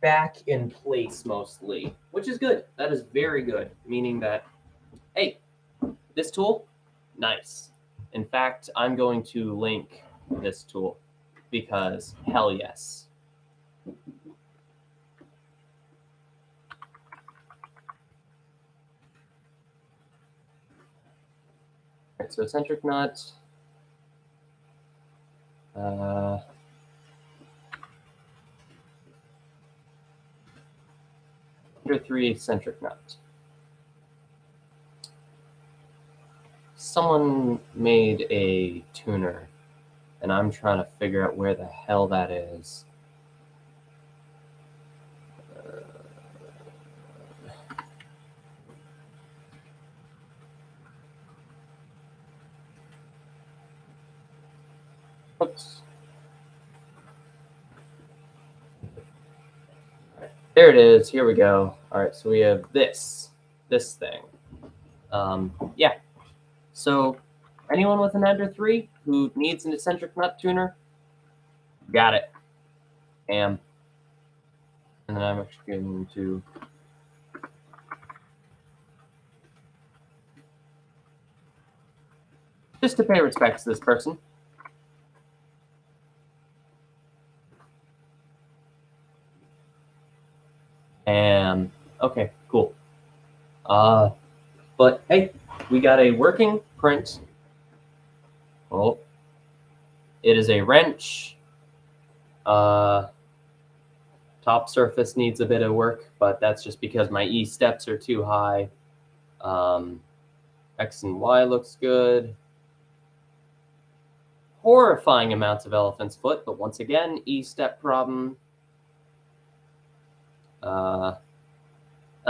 back in place mostly, which is good. That is very good, meaning that, hey, this tool, nice. In fact, I'm going to link this tool because hell yes. All right, so eccentric nut. Under 3 eccentric nut. someone made a tuner, and I'm trying to figure out where the hell that is. Oops. There it is. Here we go. All right, so we have this thing. Yeah. So anyone with an Ender 3 who needs an eccentric nut tuner, got it. And then I'm actually going to just to pay respects to this person. And okay, cool. But hey, we got a working print. Oh, it is a wrench. Top surface needs a bit of work, but that's just because my E steps are too high. X and Y looks good. Horrifying amounts of elephant's foot, but once again, E step problem. And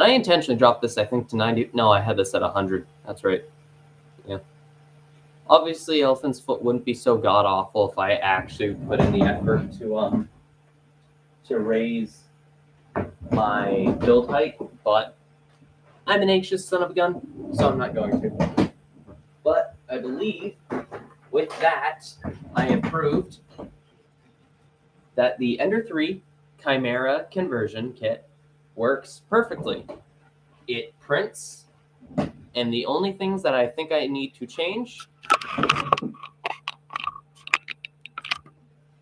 I intentionally dropped this, I think, to 90. No, I had this at 100. That's right. Yeah. Obviously, elephant's foot wouldn't be so god awful if I actually put in the effort to raise my build height, but I'm an anxious son of a gun, so I'm not going to. But I believe with that, I have proved that the Ender 3 Chimera conversion kit works perfectly. It prints, and the only things that I think I need to change.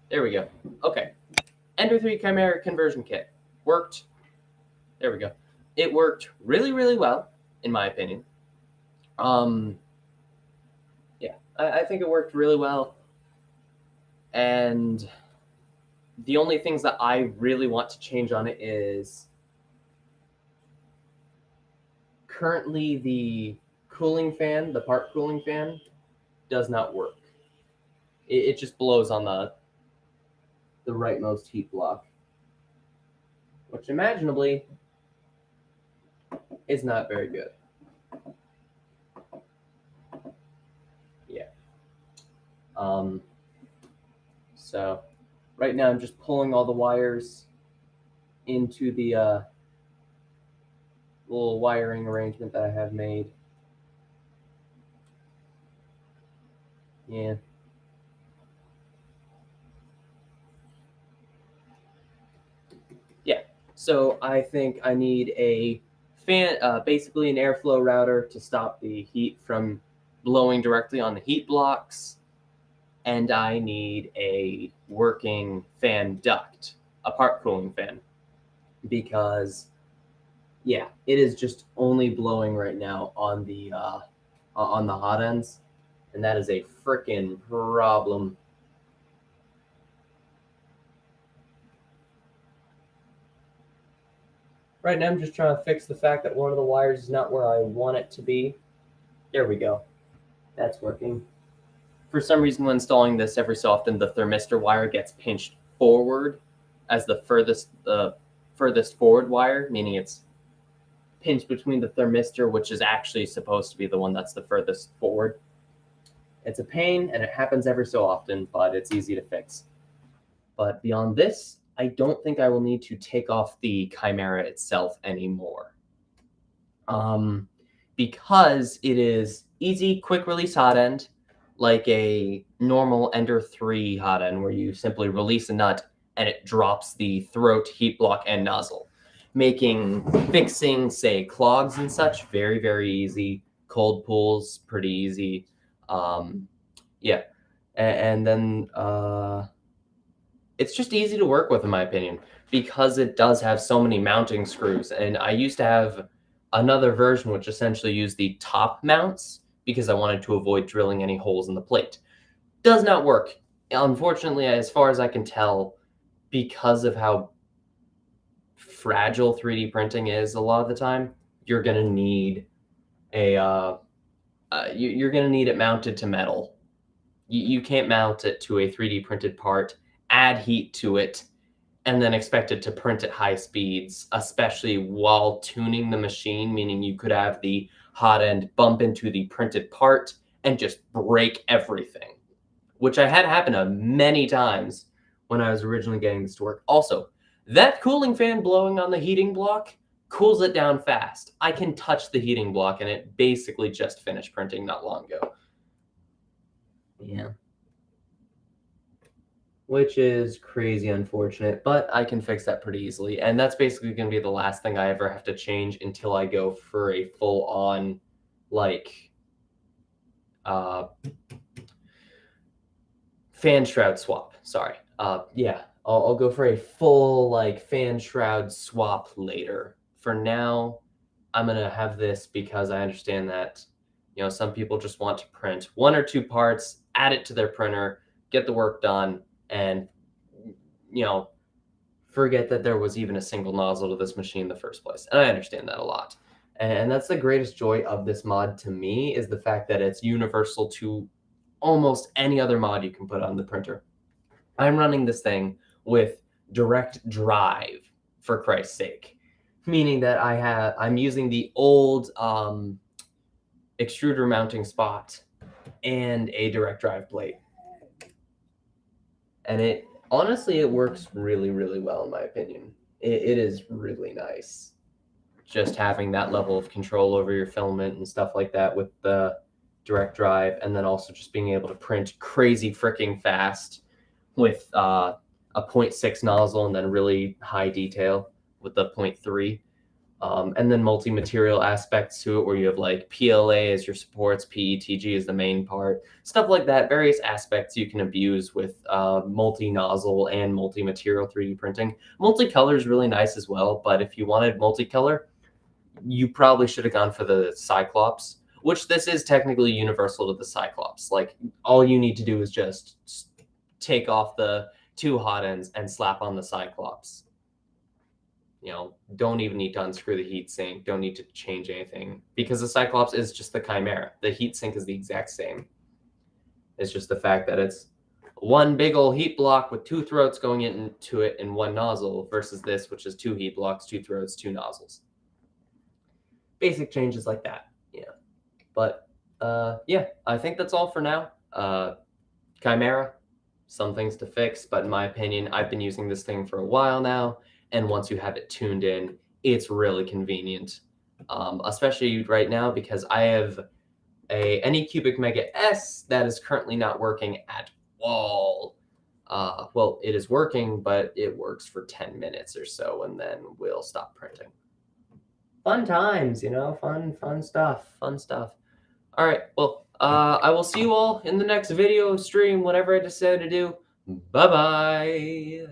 There we go. Okay. Ender 3 Chimera conversion kit worked. There we go. It worked really, really well, in my opinion. Yeah, I think it worked really well. And the only things that I really want to change on it is currently the cooling fan, the part cooling fan, does not work. It just blows on the rightmost heat block, which imaginably is not very good. Yeah. So right now I'm just pulling all the wires into the little wiring arrangement that I have made. Yeah. Yeah. So I think I need a fan, basically an airflow router to stop the heat from blowing directly on the heat blocks. And I need a working fan duct, a part cooling fan, because yeah, it is just only blowing right now on the hot ends, and that is a freaking problem. Right now, I'm just trying to fix the fact that one of the wires is not where I want it to be. There we go. That's working. For some reason, when installing this, every so often the thermistor wire gets pinched forward as the furthest forward wire, meaning it's pinched between the thermistor, which is actually supposed to be the one that's the furthest forward. It's a pain, and it happens every so often, but it's easy to fix. But beyond this, I don't think I will need to take off the Chimera itself anymore. Because it is easy, quick release hot end, like a normal Ender 3 hot end, where you simply release a nut and it drops the throat, heat block, and nozzle, making fixing, say, clogs and such very, very easy. Cold pools, pretty easy. Yeah. And then it's just easy to work with, in my opinion, because it does have so many mounting screws. And I used to have another version which essentially used the top mounts because I wanted to avoid drilling any holes in the plate. Does not work. Unfortunately, as far as I can tell, because of how fragile 3D printing is a lot of the time, you're going to need a you're going to need it mounted to metal. You can't mount it to a 3D printed part, add heat to it, and then expect it to print at high speeds, especially while tuning the machine, meaning you could have the hot end bump into the printed part and just break everything, which I had happen many times when I was originally getting this to work. Also, that cooling fan blowing on the heating block cools it down fast. I can touch the heating block and it basically just finished printing not long ago. Yeah. Which is crazy unfortunate, but I can fix that pretty easily. And that's basically going to be the last thing I ever have to change until I go for a full on, like, fan shroud swap. Sorry. Yeah, I'll go for a full, like, fan shroud swap later. For now, I'm going to have this because I understand that, some people just want to print one or two parts, add it to their printer, get the work done, and, forget that there was even a single nozzle to this machine in the first place. And I understand that a lot. And that's the greatest joy of this mod to me, is the fact that it's universal to almost any other mod you can put on the printer. I'm running this thing with direct drive, for Christ's sake, meaning that I'm using the old extruder mounting spot and a direct drive plate. And it honestly, it works really, really well in my opinion. It is really nice just having that level of control over your filament and stuff like that with the direct drive, and then also just being able to print crazy freaking fast with a 0.6 nozzle and then really high detail with the 0.3. And then multi-material aspects to it, where you have like PLA as your supports, PETG is the main part, stuff like that. Various aspects you can abuse with multi-nozzle and multi-material 3D printing. Multicolor is really nice as well, but if you wanted multicolor, you probably should have gone for the Cyclops, which this is technically universal to the Cyclops. Like, all you need to do is just take off the two hot ends and slap on the Cyclops. Don't even need to unscrew the heatsink. Don't need to change anything, because the Cyclops is just the Chimera. The heatsink is the exact same. It's just the fact that it's one big old heat block with two throats going into it and one nozzle, versus this, which is two heat blocks, two throats, two nozzles. Basic changes like that. Yeah. But yeah, I think that's all for now. Chimera, some things to fix, but in my opinion, I've been using this thing for a while now. And once you have it tuned in, it's really convenient, especially right now, because I have a Anycubic Mega S that is currently not working at all. Well, it is working, but it works for 10 minutes or so, and then we'll stop printing. Fun times, fun stuff. All right, well, I will see you all in the next video, stream, whatever I decide to do. Bye-bye.